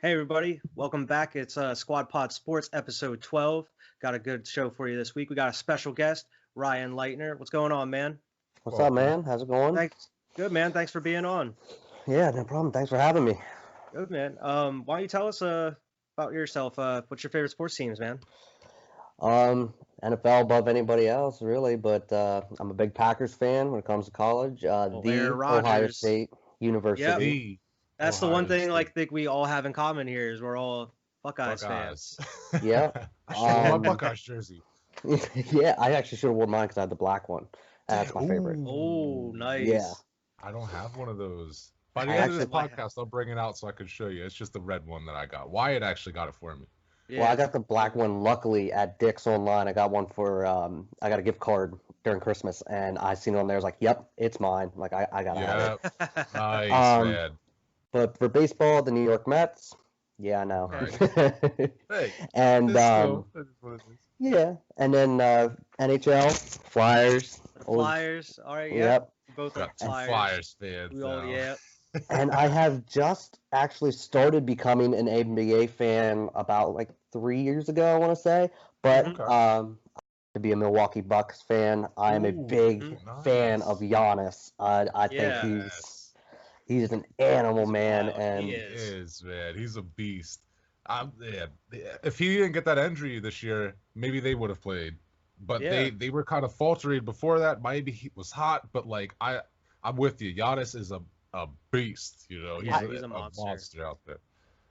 Hey everybody, welcome back. It's Squad Pod Sports episode 12. Got a good show for you this week. We got a special guest, Ryan Lightner. What's going on, man? What's up, man? How's it going? Thanks. Good, man. Thanks for being on. Yeah, no problem. Thanks for having me. Good, man. Why don't you tell us about yourself? What's your favorite sports teams, man? NFL above anybody else, really, but I'm a big Packers fan when it comes to college. Well, Aaron The Ohio Rodgers. State University. The That's the Ohio one thing State think we all have in common here is we're all Buckeyes fans. Buckeyes. Yeah. I should wear my Um, Buckeyes jersey. Yeah, I actually should have worn mine because I had the black one. That's my favorite. Oh, nice. Yeah. I don't have one of those. By the I end of this actually- podcast, I'll bring it out so I can show you. It's just the red one that I got. Wyatt actually got it for me. Yeah. Well, I got the black one luckily at Dick's online. I got one for I got a gift card during Christmas, and I seen it on there. I was like, "Yep, it's mine." Like I gotta have it. Yeah, nice, Um, man. But for baseball, the New York Mets. Yeah, I know. Hey, And it's cool. That is what it is. yeah, and then NHL, Flyers. The Flyers. All right, yeah. Yep. Both Got are two Flyers. Flyers fans. We all, now. yeah. And I have just actually started becoming an NBA fan about like 3 years ago, I want to say. But Okay. to be a Milwaukee Bucks fan, I am a Ooh, big nice. fan of Giannis. I Yeah. think Yes. he's an animal, man, wild. and He He is. is, man. He's a beast. Yeah, if he didn't get that injury this year, maybe they would have played. But Yeah. they were kind of faltering before that. Miami Heat was hot, but like I'm with you. Giannis is a beast. You know, Yeah, he's a monster. out there.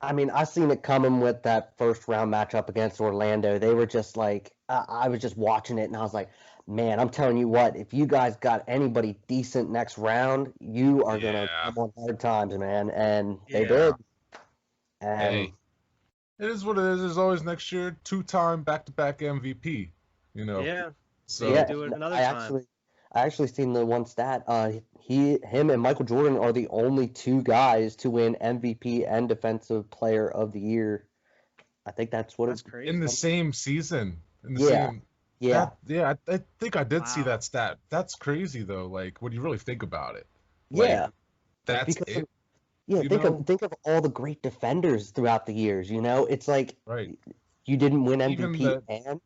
I mean, I seen it coming with that first round matchup against Orlando. They were just like, I was just watching it, and I was like, man, I'm telling you what, if you guys got anybody decent next round, you are gonna Yeah. come on hard times, man. And they Yeah. did. And Hey, it is what it is. There's always next year, 2-time back-to-back MVP. You know, Yeah. so yeah, do it another I time. actually seen the one stat. Him and Michael Jordan are the only two guys to win MVP and Defensive Player of the Year. I think that's what That's it's. crazy. in the same season, in the Yeah. same. Yeah. I think I did see Wow. that stat. That's crazy though. Like when you really think about it. Yeah. That's Because it. Yeah, You think know? of all the great defenders throughout the years. You know, it's like Right. you didn't win Even MVP the- and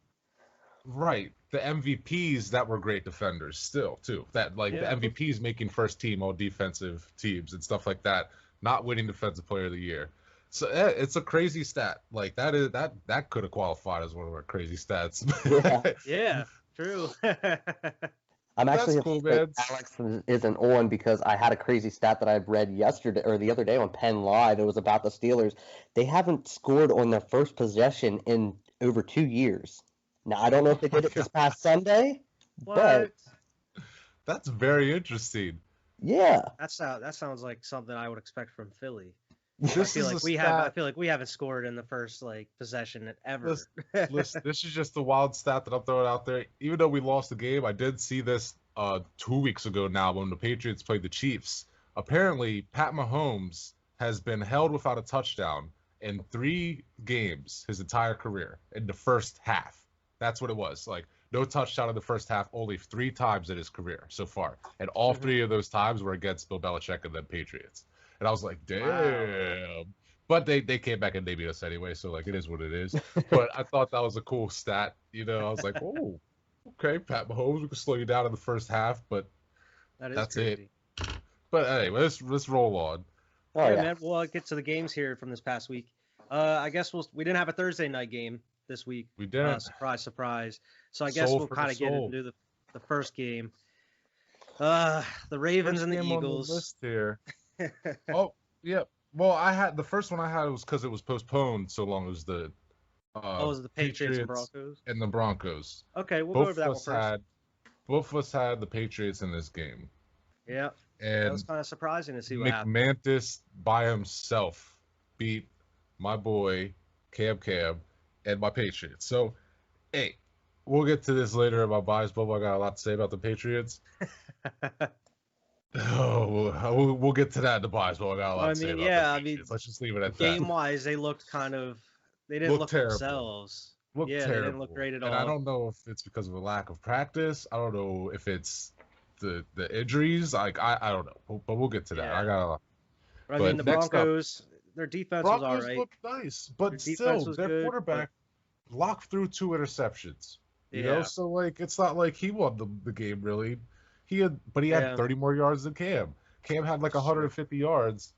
Right. The MVPs that were great defenders still too. That like Yeah. the MVPs making first team all defensive teams and stuff like that, not winning defensive player of the year. So it's a crazy stat. Like that could have qualified as one of our crazy stats. Yeah. Yeah, true. I'm That's actually cool, upset man. Alex isn't on because I had a crazy stat that I read yesterday or the other day on Penn Live. It was about the Steelers. They haven't scored on their first possession in over 2 years. Now I don't know if they did it this past Sunday, but What? That's very interesting. yeah, That sounds like something I would expect from Philly. This I is feel a like I feel like we haven't scored in the first possession ever. Listen, this is just the wild stat that I'm throwing out there. Even though we lost the game, I did see this 2 weeks ago now when the Patriots played the Chiefs. Apparently, Pat Mahomes has been held without a touchdown in 3 games his entire career in the first half. That's what it was. Like no touchdown in the first half, only 3 times in his career so far, and all 3 of those times were against Bill Belichick and the Patriots. And I was like, damn. Wow. But they came back and they beat us anyway, so like it is what it is. But I thought that was a cool stat. You know, I was like, oh, okay, Pat Mahomes, we can slow you down in the first half, but That is That's crazy. anyway, let's roll on. oh Yeah, yeah, man. We'll get to the games here from this past week. I guess we didn't have a Thursday night game this week. We didn't. Surprise, surprise. So I guess Soul we'll for the kind of get soul. into the first game. The Ravens First and the game on Eagles. list here. Oh, yeah. Well, I had the first one I had was because it was postponed so long as the Oh, it was the Patriots and Broncos? and the Broncos. Okay, we'll go over Both that of one us first. had both of us had the Patriots in this game, Yeah, that was and kind of surprising to see what happened. McMantis by himself beat my boy Cam and my Patriots. So, hey, we'll get to this later in my bias bubble. I got a lot to say about the Patriots. Oh, we'll get to that in the bias bubble. I got a lot I to say mean, about yeah, the I mean, Patriots. Let's just leave it at that. Game-wise, they looked they didn't Looked look terrible. themselves. Looked Yeah, they terrible. didn't look great at and all. I don't know if it's because of a lack of practice. I don't know if it's the injuries. Like I don't know, but we'll get to that. Yeah. I got a lot. But I But mean, the next up- Broncos, their defense was all Broncos right. looked nice, Their but defense still, was their good, quarterback locked through 2 interceptions. You know, Yeah. so like it's not like he won the game really. He had 30 more yards than Cam. Cam had like That's true. 150 yards,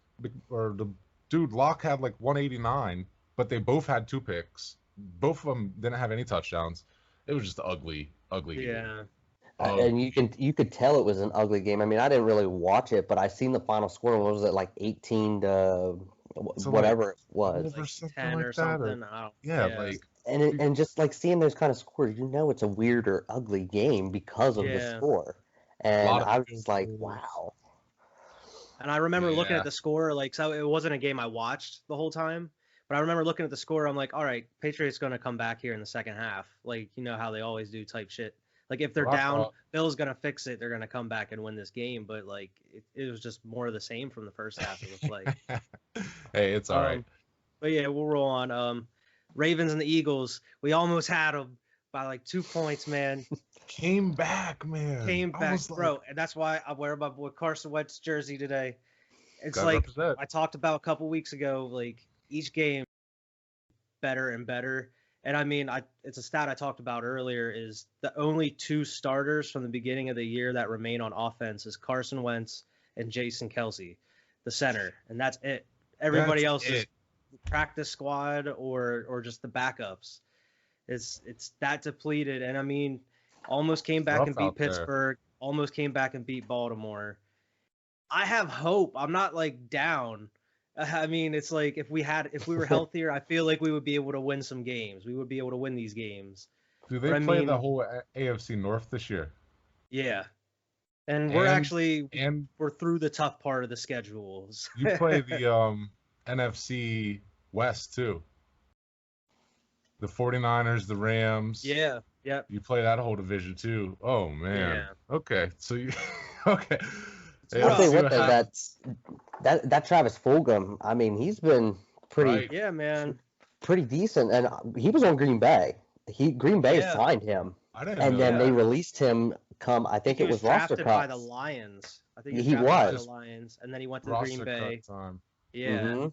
or the dude Locke had like 189, but they both had 2 picks. Both of them didn't have any touchdowns. It was just an ugly game. Yeah. And you could tell it was an ugly game. I mean, I didn't really watch it, but I seen the final score. What was it, like 18 to So, whatever it like, was? or Like something 10 like or that, something. I don't, yeah, like And just like seeing those kind of scores, you know it's a weird or ugly game because of the Yeah. score. a And lot of I was field just like, goals. wow. And I remember looking Yeah. at the score, like, so it wasn't a game I watched the whole time, but I remember looking at the score. I'm like, all right, Patriots going to come back here in the second half. Like, you know how they always do type shit. Like, if they're What I down, thought- Bill's going to fix it. They're going to come back and win this game. But, like, it was just more of the same from the first half, it was like. Hey, it's all right. But, yeah, we'll roll on. Ravens and the Eagles, we almost had them by, like, 2 points, man. Came back, man. Came I back, was like, bro. And that's why I wear my boy Carson Wentz jersey today. It's gotta like represent. I talked about a couple weeks ago, like each game better and better. And I mean, it's a stat I talked about earlier is the only 2 starters from the beginning of the year that remain on offense is Carson Wentz and Jason Kelsey, the center. And that's it. Everybody else is practice squad or just the backups. It's that depleted. And I mean, almost came back and beat Pittsburgh, almost came back and beat Baltimore. I have hope. I'm not like down. I mean, it's like if we were healthier, I feel like we would be able to win some games. We would be able to win these games. Do they play the whole AFC North this year? Yeah. And we're through the tough part of the schedules. You play the NFC West too. The 49ers, the Rams. Yeah. Yep. You play that whole division too. Oh man. Yeah. Okay. So you okay. I'll tell you what, though, that Travis Fulgham, I mean, he's been pretty decent, and he was on Green Bay. Green Bay signed him, and then they released him. I think it was roster drafted cuts by the Lions. I think he was by the Lions, and then he went to Green Bay. Time. Yeah,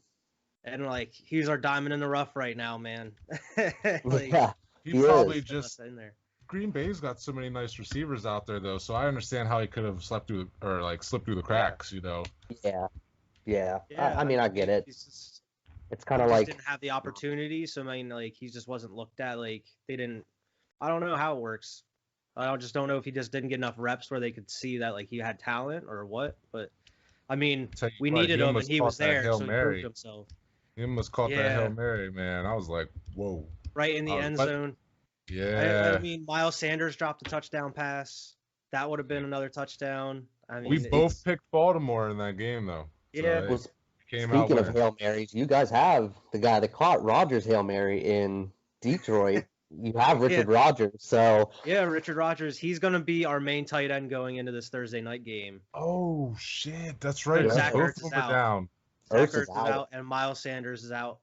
and like he's our diamond in the rough right now, man. Like, yeah, he probably just in there. Green Bay's got so many nice receivers out there, though, so I understand how he could have slipped through the cracks, you know. Yeah. I mean, I get it. It's kind of like didn't have the opportunity, so I mean, like he just wasn't looked at. Like they didn't. I don't know how it works. I just don't know if he just didn't get enough reps where they could see that like he had talent or what. But I mean, we needed him and he was there, so he proved himself. He almost caught that Hail Mary, man. I was like, whoa. Right in the end zone. Yeah. I mean, Miles Sanders dropped a touchdown pass. That would have been another touchdown. I mean, we both picked Baltimore in that game, though. Yeah. So speaking of Hail Marys, you guys have the guy that caught Rodgers' Hail Mary in Detroit. You have Richard Rodgers, so yeah, Richard Rodgers. He's gonna be our main tight end going into this Thursday night game. Oh shit, that's right. Zach Ertz is out. Zach Ertz is out, and Miles Sanders is out.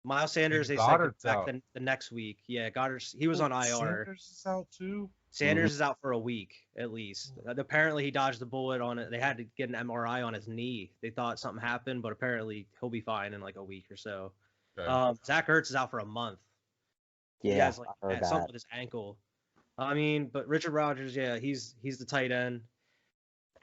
Miles Sanders, they said back the next week. Yeah, Goddard. He was on IR. Sanders is out too. Sanders is out for a week at least. Apparently, he dodged the bullet on it. They had to get an MRI on his knee. They thought something happened, but apparently he'll be fine in like a week or so. Okay. Zach Ertz is out for a month. Yeah, he has like something with his ankle. I mean, but Richard Rodgers, he's the tight end.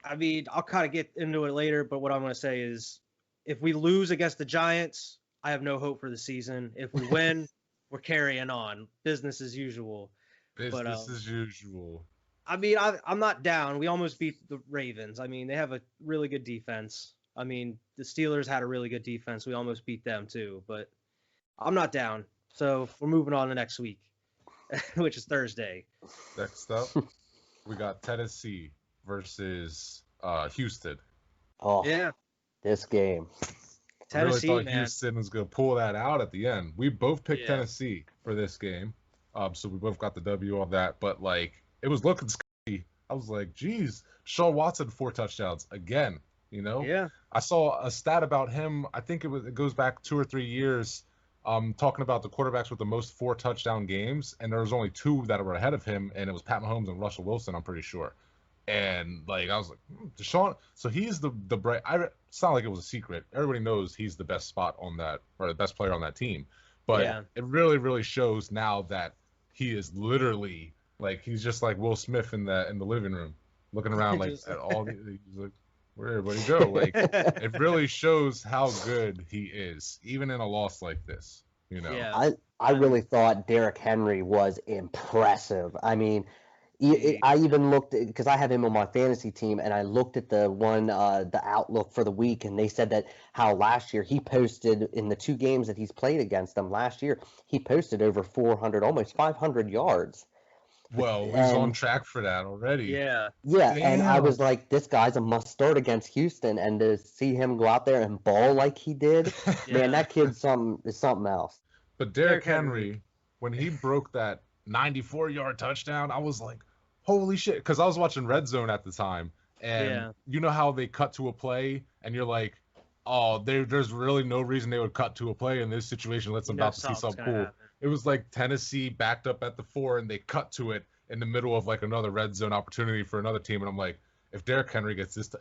I mean, I'll kind of get into it later, but what I'm going to say is, if we lose against the Giants, I have no hope for the season. If we win, we're carrying on. Business as usual. Business as usual. I mean, I'm not down. We almost beat the Ravens. I mean, they have a really good defense. I mean, the Steelers had a really good defense. We almost beat them too, but I'm not down. So we're moving on to next week, which is Thursday. Next up, we got Tennessee versus Houston. Oh, yeah. This game. Tennessee, I really thought Houston was going to pull that out at the end. We both picked Tennessee for this game. So we both got the W on that. But, like, it was looking scary. I was like, geez, Deshaun Watson, 4 touchdowns again, you know? Yeah. I saw a stat about him. I think it goes back 2 or 3 years, talking about the quarterbacks with the most 4 touchdown games. And there was only 2 that were ahead of him, and it was Pat Mahomes and Russell Wilson, I'm pretty sure. And like I was like, Deshaun. So he's the bright. It's not like it was a secret. Everybody knows he's the best spot on that, or the best player on that team. But Yeah. it really, really shows now that he is literally like he's just like Will Smith in the living room, looking around like Just- at all. He's like, where'd everybody go? Like it really shows how good he is, even in a loss like this. You know. Yeah. I really thought Derrick Henry was impressive. I mean, He- I even looked because I have him on my fantasy team, and I looked at the outlook for the week, and they said that how last year he posted in the 2 games that he's played against them last year, he posted over 400, almost 500 yards. Well, he's on And track for that already. Yeah. yeah, and I was Damn. like, this guy's a must start against Houston, and to see him go out there and ball like he did, Yeah. man, that kid's something else. But Derrick Derrick Henry, when he broke that 94-yard touchdown, I was like, holy shit. Because I was watching Red Zone at the time. And Yeah. you know how they cut to a play and you're like, oh, there's really no reason they would cut to a play in this situation. Let's You know about to see something's something gonna cool. happen. It was like Tennessee backed up at the 4 and they cut to it in the middle of like another red zone opportunity for another team. And I'm like, if Derrick Henry gets this,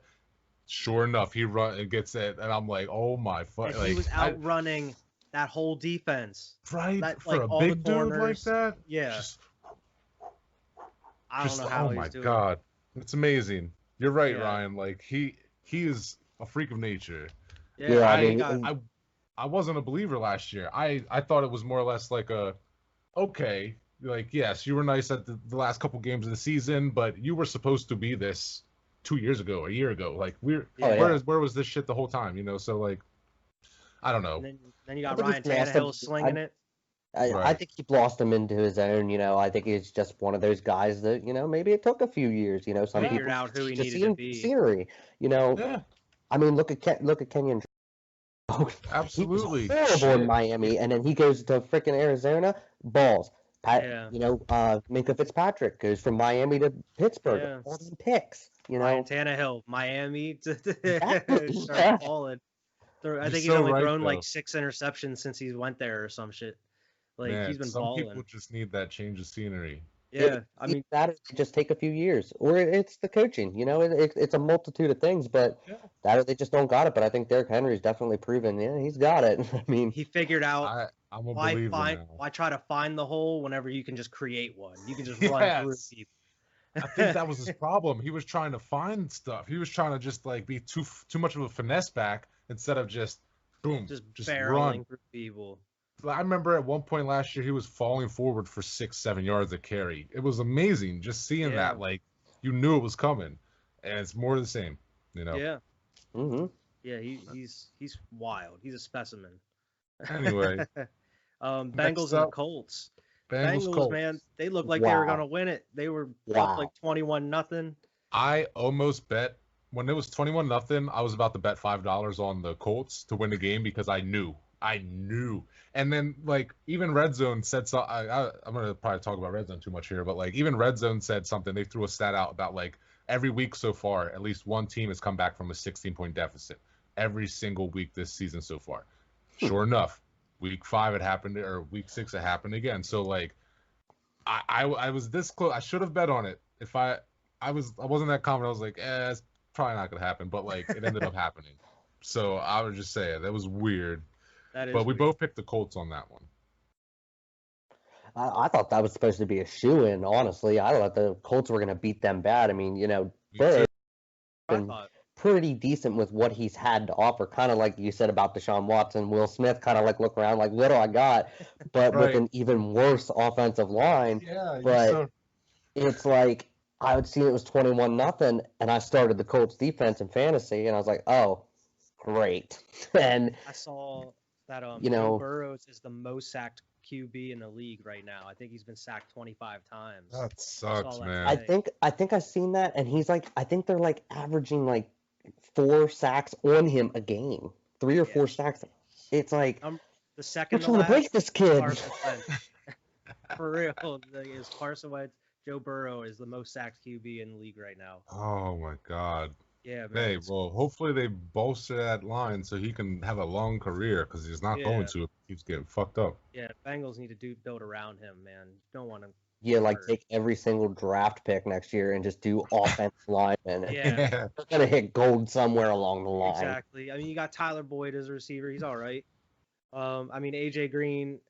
sure enough, he run and gets it. And I'm like, oh my fuck. And Like, he was outrunning that whole defense. right? That, For like, a all the big dude like corners. that? Yeah. Just, I don't know how oh he's my doing god, it's amazing. You're right, Yeah. Ryan. Like he is a freak of nature. it. Yeah, I he mean, got- I wasn't a believer last year. I thought it was more or less like a okay, like yes, you were nice at the last couple games of the season, but you were supposed to be this 2 years ago, a year ago. Like Oh, yeah. where was this shit the whole time? You know, so like I don't know. and then you got I think Ryan he's lost him. Tannehill slinging it. I Right. think he lost him into his own. I think he's just one of those guys that maybe it took a few years. Some Yeah. Figured people out who he just needed see to be. scenery. Yeah, I mean, look at Kenyon. He was absolutely. horrible Shit. in Miami, and then he goes to freaking Arizona, balls. Yeah. Minka Fitzpatrick goes from Miami to Pittsburgh, Yeah. all these picks. Ryan Tannehill, Miami to Exactly. start Yeah. balling. I You're think he's so only right, thrown though. like 6 interceptions since he went there or some shit. Like Man, he's been some balling. people just need that change of scenery. Yeah, I mean, that or they just take a few years, or it's the coaching. It's a multitude of things, but Yeah. that or they just don't got it. But I think Derrick Henry's definitely proven, yeah, he's got it. I mean, he figured out I'm a why believer now. why try to find the hole whenever you can just create one. You can just run through Yes. people. I think that was his problem. He was trying to find stuff. He was trying to just like be too much of a finesse back instead of just boom, just run. barreling through people. I remember at one point last year he was falling forward for 6-7 yards a carry. It was amazing just seeing Yeah. that. Like you knew it was coming, and it's more of the same. Yeah, hmm yeah, he's wild. He's a specimen. Anyway, Bengals Next and the up, Colts. Bengals Colts. Man, they looked like they were Wow. gonna win it. They were Wow. up like 21-0. I almost bet when it was 21-0. I was about to bet $5 on the Colts to win the game because I knew. And then like even Red Zone said so. I'm gonna probably talk about Red Zone too much here, but like even Red Zone said something. They threw a stat out about like every week so far, at least one team has come back from a 16-point deficit every single week this season so far. Sure enough, week 5 it happened, or week 6 it happened again. So like I was this close. I should have bet on it. If I wasn't that confident. I was like, it's probably not gonna happen, but like it ended up happening. So I would just say that was weird. That is. But we weird. both picked the Colts on that one. I thought that was supposed to be a shoe-in. Honestly, I thought the Colts were going to beat them bad. I mean, Me Burrow's too. I been thought. pretty decent with what he's had to offer. Kind of like you said about Deshaun Watson, Will Smith. Kind of like look around, like what do I got? But with Right. an even worse offensive line. Yeah, But it's like I would see it was 21-0, and I started the Colts defense in fantasy, and I was like, oh, great. And I saw that You Joe know- Burrows is the most sacked QB in the league right now. I think he's been sacked 25 times. that sucks, that man. I think I've seen that, and he's like, I think they're like averaging like 4 sacks on him a game, 3 or 4 sacks. It's like The second we're to trying to break last, this kid. Carson Wentz. For real, is Carson Wentz. Joe Burrow is the most sacked QB in the league right now. Oh my God. Yeah, man. Hey, it's- well, hopefully they bolster that line so he can have a long career because he's not Yeah. going to. If he keeps getting fucked up. Yeah, Bengals need to build around him, man. You don't want to Yeah, like take every single draft pick next year and just do offensive linemen. And Yeah, Yeah. they're gonna hit gold somewhere along the line. exactly. I mean, you got Tyler Boyd as a receiver. He's all right. I mean, AJ Green,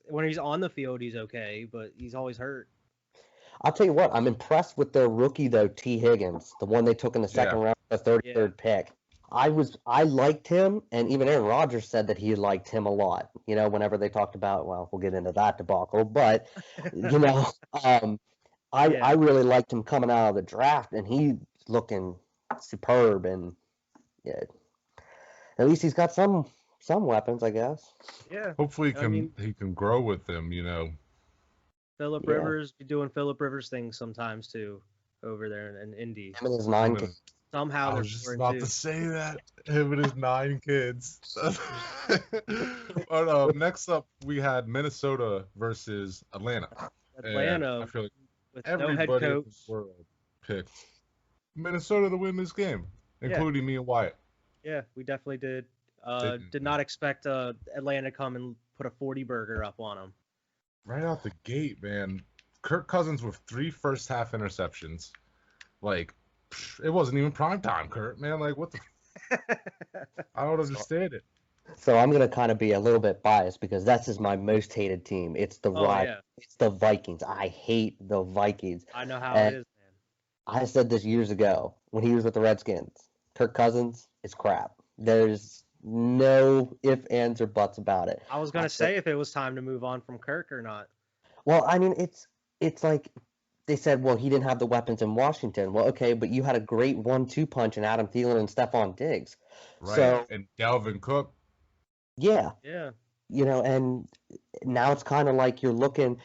when he's on the field, he's okay, but he's always hurt. I'll tell you what, I'm impressed with their rookie though, T. Higgins, the one they took in the second round, the 33rd pick. I liked him, and even Aaron Rodgers said that he liked him a lot. You know, whenever they talked about, well, we'll get into that debacle, but you know, I really liked him coming out of the draft, and he's looking superb, and yeah, at least he's got some weapons, I guess. Yeah. Hopefully he can grow with them, you know. Phillip Rivers be doing Phillip Rivers things sometimes too over there in Indy. Him and his 9 kids. Somehow I was just about to say that. Him and his 9 kids. But next up, we had Minnesota versus Atlanta. Atlanta, and I feel like with everybody no head in coach. the world picked Minnesota to win this game, including me and Wyatt. Yeah, we definitely did. Did not expect Atlanta to come and put a 40 burger up on them. Right out the gate, man. Kirk Cousins with 3 first-half interceptions. Like, it wasn't even prime time, Kurt, man. Like, what the? I don't understand it. So I'm gonna kind of be a little bit biased because that's just my most hated team. It's the It's the Vikings. I hate the Vikings. I know how it is, man. I said this years ago when he was with the Redskins. Kirk Cousins is crap. There's no ifs, ands, or buts about it. I was gonna say if it was time to move on from Kirk or not. Well, I mean, it's like they said, well, he didn't have the weapons in Washington. Well, okay, but you had a great 1-2 punch in Adam Thielen and Stephon Diggs. Right. So, and Dalvin Cook. Yeah. Yeah. You know, and now it's kind of like you're looking.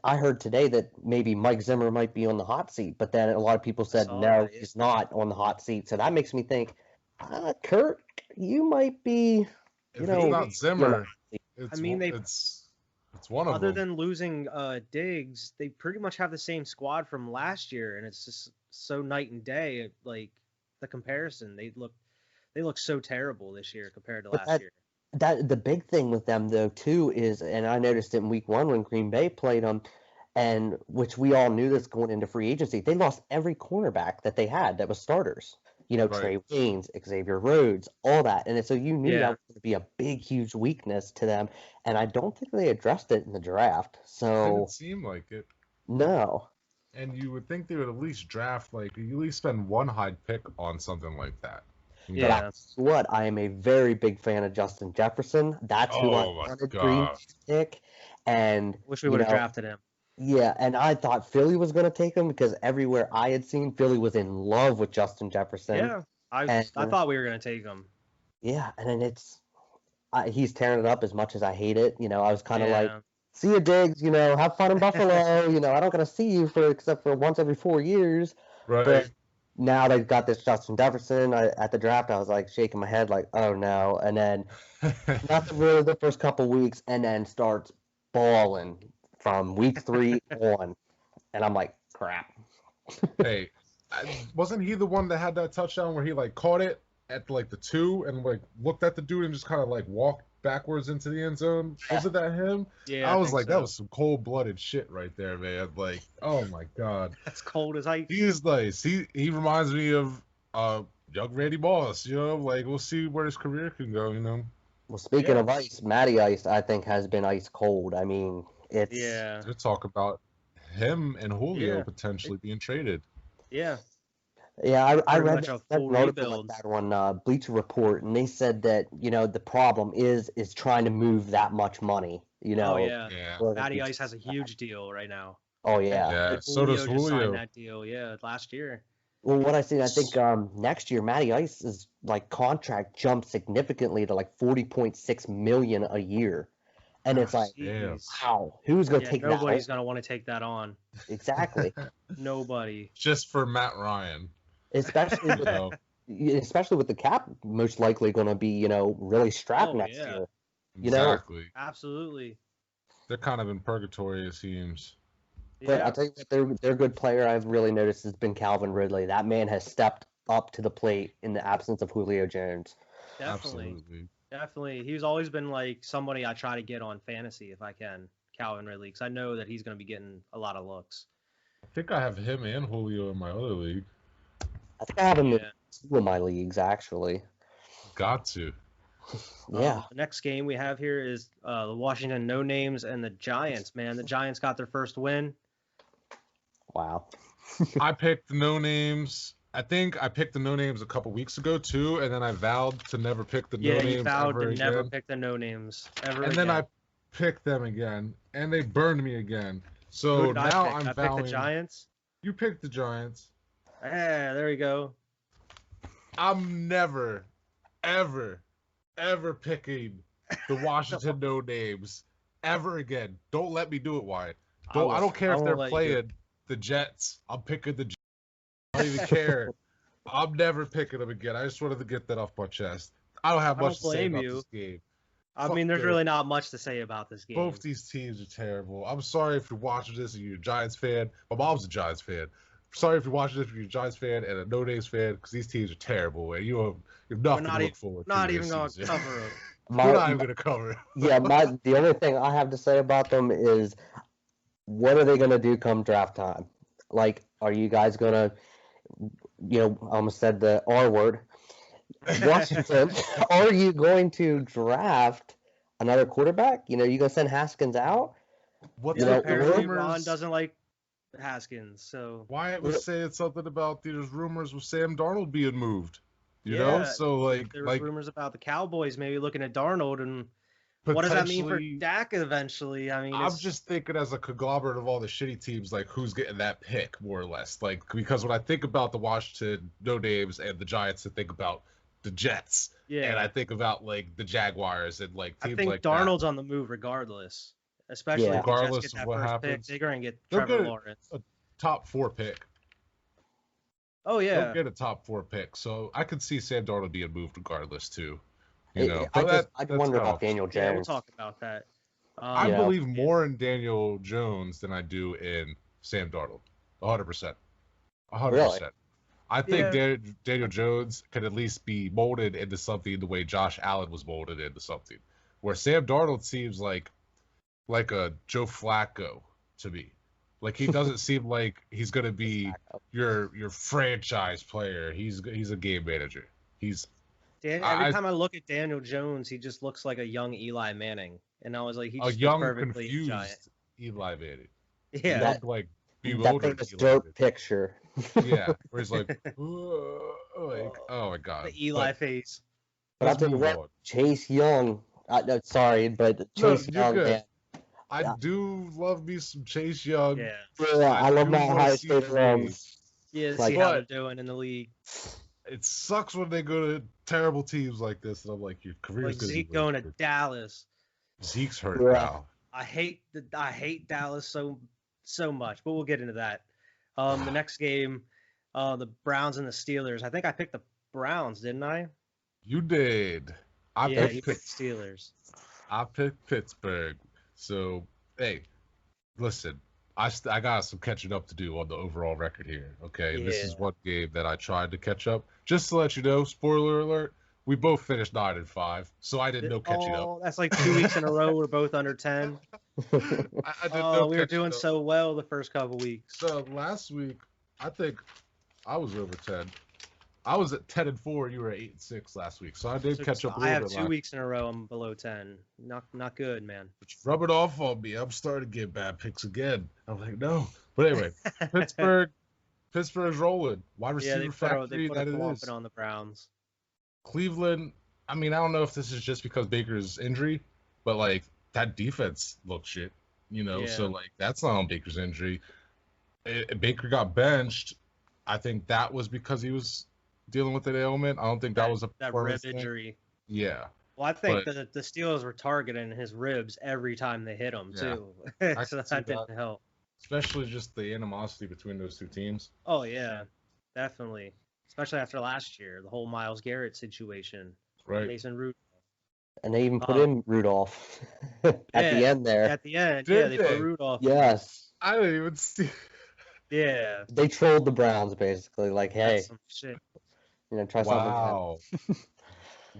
I heard today that maybe Mike Zimmer might be on the hot seat, but then a lot of people said no, he's not on the hot seat. So that makes me think, Kurt, you might be. If it's not Zimmer, I mean, it's one of them. Other than losing Diggs, they pretty much have the same squad from last year, and it's just so night and day. Like the comparison, they look so terrible this year compared to last year. The big thing with them though too is, and I noticed it in week 1 when Green Bay played them, and which we all knew this going into free agency, they lost every cornerback that they had that was starters. You know, Trey Waynes, Xavier Rhodes, all that, and so you knew that was going to be a big, huge weakness to them, and I don't think they addressed it in the draft. So it didn't seem like it. No. And you would think they would at least draft, like, you at least spend 1 high pick on something like that. Yeah. But that's what I am a very big fan of Justin Jefferson. That's who I wanted Green to pick, and wish we would have drafted him. Yeah, and I thought Philly was going to take him because everywhere I had seen, Philly was in love with Justin Jefferson. Yeah, I thought we were going to take him. Yeah, and then he's tearing it up as much as I hate it. You know, I was kind of like, see you, Diggs. You know, have fun in Buffalo. You know, I don't got to see you except for once every 4 years. Right. But now they've got this Justin Jefferson. At the draft, I was like shaking my head like, oh no. And then nothing really the first couple weeks, and then starts balling from week 3 on. And I'm like, crap. Hey, wasn't he the one that had that touchdown where he like caught it at like the 2 and like looked at the dude and just kind of like walked backwards into the end zone? Wasn't that him? Yeah, I was like, that was some cold-blooded shit right there, man. Like, oh my god, that's cold as ice. He is nice. He reminds me of young Randy Moss. You know, like we'll see where his career can go. You know. Well, speaking of ice, Matty Ice, I think has been ice cold. I mean, it's They're talking about him and Julio potentially being traded. Yeah. Yeah, I read that article like that on Bleacher Report, and they said that, you know, the problem is trying to move that much money. You know. Oh yeah. Matty Ice has a huge deal right now. Oh yeah. Yeah. So does Julio. Just signed that deal. Yeah, last year. Well, what I see, I think next year Matty Ice's like contract jumped significantly to like $40.6 million a year, and it's like, wow, who's gonna take that? Nobody's gonna want to take that on. Exactly. Nobody. Just for Matt Ryan. Especially with the cap most likely going to be, you know, really strapped next year. You exactly. know? Absolutely. They're kind of in purgatory, it seems. But I'll tell you what, their good player I've really noticed has been Calvin Ridley. That man has stepped up to the plate in the absence of Julio Jones. Definitely. Definitely. He's always been like somebody I try to get on fantasy if I can. Calvin Ridley because I know that he's going to be getting a lot of looks. I think I have him and Julio in my other league. I think I have him in Yeah. 2 of my leagues, actually. Got to. Yeah. The next game we have here is the Washington No Names and the Giants. Man, the Giants got their first win. Wow. I picked the No Names. I think I picked the No Names a couple weeks ago too, and then I vowed to never pick the No Yeah, Names you vowed ever to again. never pick the No Names ever And again. then I picked them again, and they burned me again. Who So did I now pick? I'm I vowing. picked the Giants. You picked the Giants. There we go. I'm never, ever, ever picking the Washington No Names ever again. Don't let me do it, Wyatt. I don't care if they're playing the Jets. I'm picking the Jets. I don't even care. I'm never picking them again. I just wanted to get that off my chest. I don't have much to say about this game. I mean, there's really not much to say about this game. Both these teams are terrible. I'm sorry if you're watching this and you're a Giants fan. My mom's a Giants fan. Sorry if you're watching this and you're a Giants fan and a No Names fan because these teams are terrible and you have nothing to look forward to. Not even going to cover it. We're not even going to cover it. Yeah, the only thing I have to say about them is, what are they going to do come draft time? Like, are you guys going to, I almost said the R word, Washington, are you going to draft another quarterback? You going to send Haskins out? What's apparently Ron doesn't like Haskins, so Wyatt was saying something about there's rumors with Sam Darnold being moved. You know, so there was rumors about the Cowboys maybe looking at Darnold, and what does that mean for Dak eventually? I mean, I'm just thinking as a conglomerate of all the shitty teams, like who's getting that pick more or less. Like, because when I think about the Washington No Names and the Giants, I think about the Jets, and I think about like the Jaguars and like teams like that. I think Darnold's on the move regardless, especially if the Jets get that first pick. They're going to get Trevor Lawrence, a top 4 pick. Oh yeah, they'll get a top 4 pick, so I could see Sam Darnold being moved regardless too. I wonder about Daniel Jones. Yeah, we'll talk about that. I believe more in Daniel Jones than I do in Sam Darnold. 100%. 100%. Really? I think Daniel Jones could at least be molded into something the way Josh Allen was molded into something. Where Sam Darnold seems like a Joe Flacco to me. Like, he doesn't seem like he's going to be your franchise player. He's a game manager. Every time I look at Daniel Jones, he just looks like a young Eli Manning, and I was like, he a just young, perfectly confused giant. Eli Manning. Yeah, that famous dirt picture. Yeah, where he's like, oh my god, the Eli face. But I'll tell you what, Chase Young. Sorry, but Chase Young. Man, I do love me some Chase Young. Yeah, I love my Ohio State Rams. Yeah, see how they're doing in the league. It sucks when they go to terrible teams like this, and I'm like, your career's like Zeke going to Dallas. Zeke's hurt now. I hate Dallas so much, but we'll get into that. The next game, the Browns and the Steelers. I think I picked the Browns, didn't I? You did. You picked Steelers. I picked Pittsburgh. So, hey, listen, I got some catching up to do on the overall record here, okay? Yeah. This is one game that I tried to catch up. Just to let you know, spoiler alert, we both finished 9-5, so I did no catching up. That's like 2 weeks in a row we're both under 10. I did no we were doing so well the first couple weeks. So last week, I think I was over 10. I was at 10-4. You were at 8-6 last week, so I did catch up. I have 2 weeks in a row. I'm below 10. Not good, man. But you rub it off on me. I'm starting to get bad picks again. I'm like, no. But anyway, Pittsburgh's rolling. Wide receiver factory. They put a blumping on the Browns. Cleveland. I mean, I don't know if this is just because Baker's injury, but like that defense looks shit. So like that's not on Baker's injury. Baker got benched. I think that was because he was dealing with an ailment. I don't think that was that rib injury. Yeah. Well, I think the Steelers were targeting his ribs every time they hit him too, so that didn't help. Especially just the animosity between those two teams. Oh yeah, definitely. Especially after last year, the whole Myles Garrett situation. Right. Mason Rudolph. And they even put in Rudolph at the end there. At the end, they put Rudolph. Yes. I didn't even see. Yeah. They trolled the Browns basically, like, hey, shit. try something.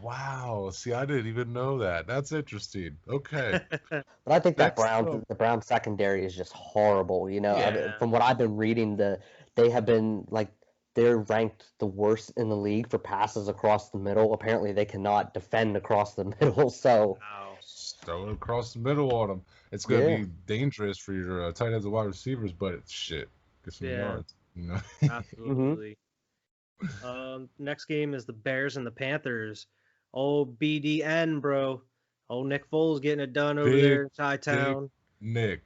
Wow. See, I didn't even know that. That's interesting. Okay. But I think Next up. The Brown secondary is just horrible. I mean, Yeah. from what I've been reading, they have been like they're ranked the worst in the league for passes across the middle. Apparently, they cannot defend across the middle. So Wow. Just throw it across the middle on them. It's gonna yeah, be dangerous for your tight ends and wide receivers, but it's shit. Get some Yeah. yards. You know. hmm Absolutely. Next game is the Bears and the Panthers. Oh, BDN, bro. Oh, Nick Foles getting it done over there Big, in big Chi-Town. Nick.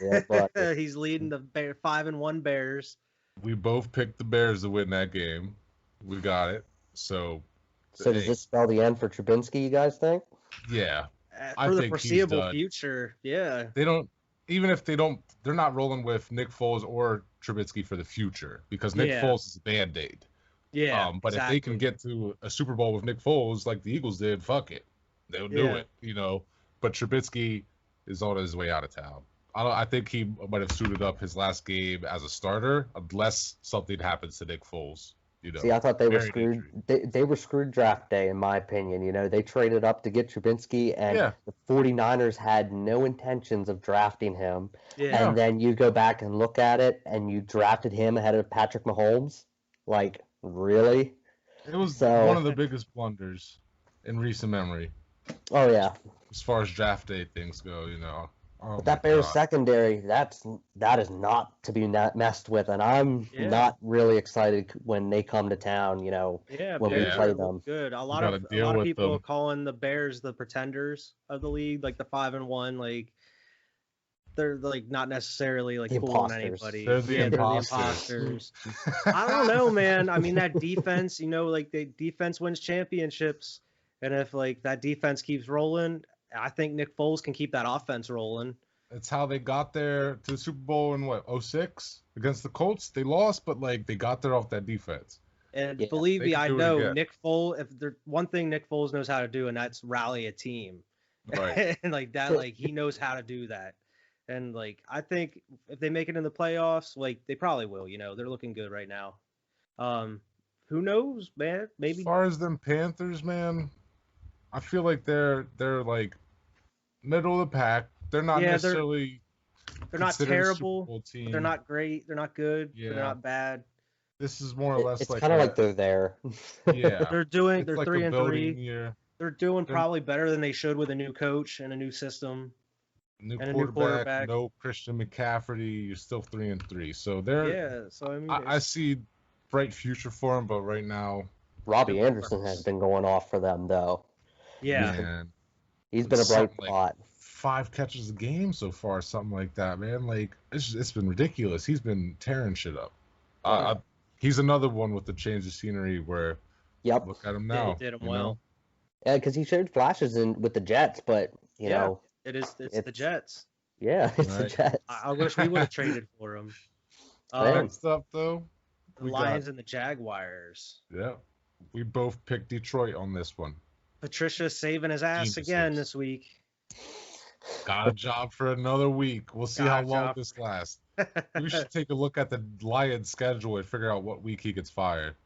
yeah, but He's leading the 5-1 Bears. We both picked the Bears to win that game. We got it. So, so does hey, this spell the end for Trubinsky? You guys think? yeah, I For the think he's foreseeable done. future, yeah. They don't, even if they don't, they're not rolling with Nick Foles or Trubisky for the future because Nick Yeah. Foles is a band-aid. Yeah, But if they can exactly. get to a Super Bowl with Nick Foles like the Eagles did, fuck it, they'll do Yeah. it. But Trubisky is on his way out of town. I think he might have suited up his last game as a starter unless something happens to Nick Foles. See, I thought they were Very screwed. injury. They were screwed draft day, in my opinion. They traded up to get Trubinsky, and Yeah, the 49ers had no intentions of drafting him. Yeah. And then you go back and look at it, and you drafted him ahead of Patrick Mahomes. Like, really? it was one So, of the biggest blunders in recent memory oh yeah. as far as draft day things go. Oh But my that Bears god. secondary, that is not to be messed with, and I'm Yeah. not really excited when they come to town. Yeah, When we Bears Yeah, play are them. good. we got to A deal lot of with people are them. calling the Bears the pretenders of the league, like the 5-1. Like they're like not necessarily like The fooling imposters. anybody. They're the Yeah, they're the imposters. imposters. I don't know, man. I mean, that defense, like the defense wins championships, and if like that defense keeps rolling, I think Nick Foles can keep that offense rolling. It's how they got there to the Super Bowl in what, '06 against the Colts. They lost, but like they got there off that defense. And Yeah. believe They me, can I do it know again. Nick Foles. If there's one thing Nick Foles knows how to do, and that's rally a team. Right. And like that, like he knows how to do that. And like I think if they make it in the playoffs, like they probably will. They're looking good right now. Um, who knows, man? As Maybe. far as them Panthers, man, I feel like they're like middle of the pack. They're not Yeah, necessarily they're not considered a Super terrible, Bowl but they're team. not great. They're not good, but they're Yeah. not bad. This is more or less It's like kind of a like they're there. yeah. It's They're like a three and building three. year. They're doing They're probably better than they should with a new coach and a new system new and a new quarterback, quarterback. no Christian McCaffrey. You're still 3-3. So they're Yeah, so I mean, I see bright future for them, but right now, Robbie it Anderson has looks been going off for them, though. yeah, man. He's been It's a bright something like spot. 5 catches a game so far, something like that, man. Like it's been ridiculous. He's been tearing shit up. Yeah. He's another one with the change of scenery where Yep. look at him yeah, he now. did him you well. know? Yeah, because he showed flashes in with the Jets, but Yeah. It's the it's- Jets. yeah, it's the Right. Jets. I wish we would have traded for him. Man. Next up, though, The we Lions and the Jaguars. yeah, we both picked Detroit on this one. Patricia saving his ass again Geniuses. this week. Got a job for another week. We'll see Got how a long job. this lasts. We should take a look at the Lions schedule and figure out what week he gets fired.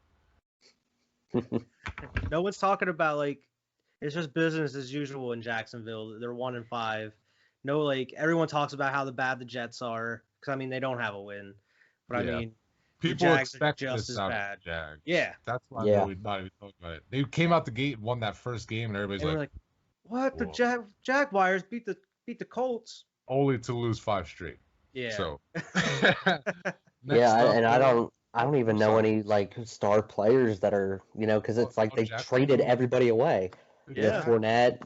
No one's talking about like it's just business as usual in Jacksonville. They're 1-5. No, like everyone talks about how bad the Jets are because I mean they don't have a win, but Yeah. I mean People Jags are expect just this as out bad. of the Jags. yeah. That's why Yeah. we're not even talking about it. They came out the gate and won that first game, and everybody's And we're like, like, what? The whoa. Jaguars beat the Colts. only to lose 5 straight. Yeah. So, Yeah, next up, and I though, don't even I'm know sorry. any like star players that are because it's like Oh, they Jacksonville? traded everybody away. Yeah. Fournette,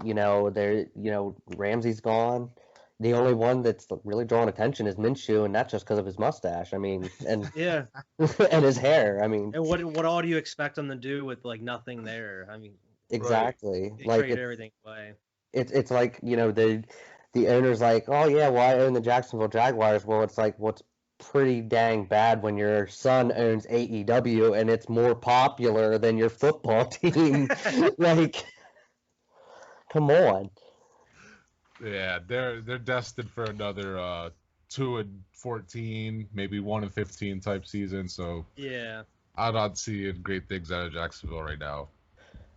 Ramsey's gone. The only one that's really drawing attention is Minshew, and that's just because of his mustache. I mean, and Yeah. and his hair. I mean, And what all do you expect them to do with like nothing there? I mean, exactly. they Like trade everything away. it's like the owner's like, oh yeah, well I own the Jacksonville Jaguars. Well, it's like what's pretty dang bad when your son owns AEW and it's more popular than your football team. Like, come on. Yeah, they're destined for another 2-14, maybe 1-15 type season. So Yeah. I'm not seeing great things out of Jacksonville right now.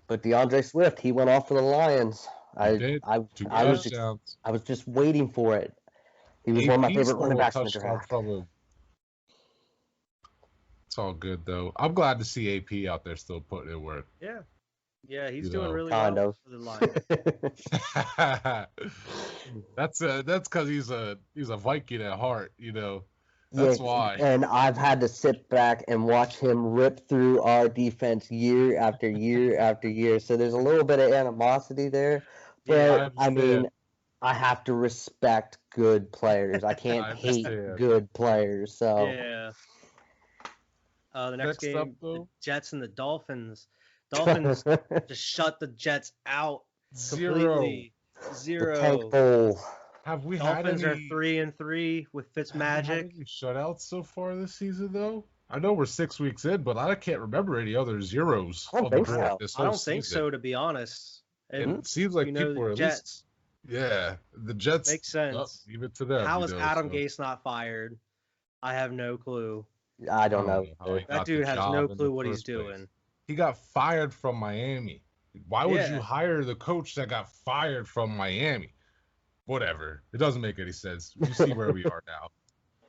But DeAndre Swift, he went off for the Lions. He did. I, 2 I was touchdowns. I was just waiting for it. He was one of my AP favorite running stole a backs in the touchdown draft. from him. It's all good though. I'm glad to see AP out there still putting in work. Yeah. Yeah, he's You doing know, really kind well of. for the Lions. That's because he's a Viking at heart. Yeah, That's why. and I've had to sit back and watch him rip through our defense year after year after year. So there's a little bit of animosity there. Yeah, But I mean, I have to respect good players. I can't I hate understand. good players. So yeah. The next Next up, game, the though, Jets and the Dolphins. Dolphins just shut the Jets out 0. completely. the 0. Tank Bowl. Have we Dolphins had are any? 3-3 with Have we had Fitzmagic. any shutouts so far this season though? I know we're 6 weeks in, but I can't remember any other zeros I don't on the think board so. this I whole don't think season. so, to be honest. And It seems like you know, people are the at Jets. least, yeah, the Jets. Makes sense. Oh, leave it to them. How is Adam so. Gase not fired? I have no clue. I don't know. how he That got dude the has job no in the clue what he's first place. doing. He got fired from Miami. Why would Yeah. you hire the coach that got fired from Miami? Whatever. It doesn't make any sense. You see where we are now.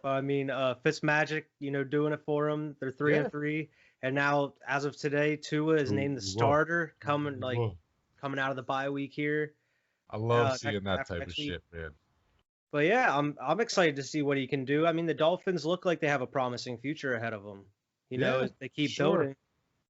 I mean, Fitzmagic, doing it for him. They're 3-3, and now as of today, Tua is named the starter coming out of the bye week here. I love seeing that type of next week. shit, man. But yeah, I'm excited to see what he can do. I mean, the Dolphins look like they have a promising future ahead of them. Yeah, they keep sure. building.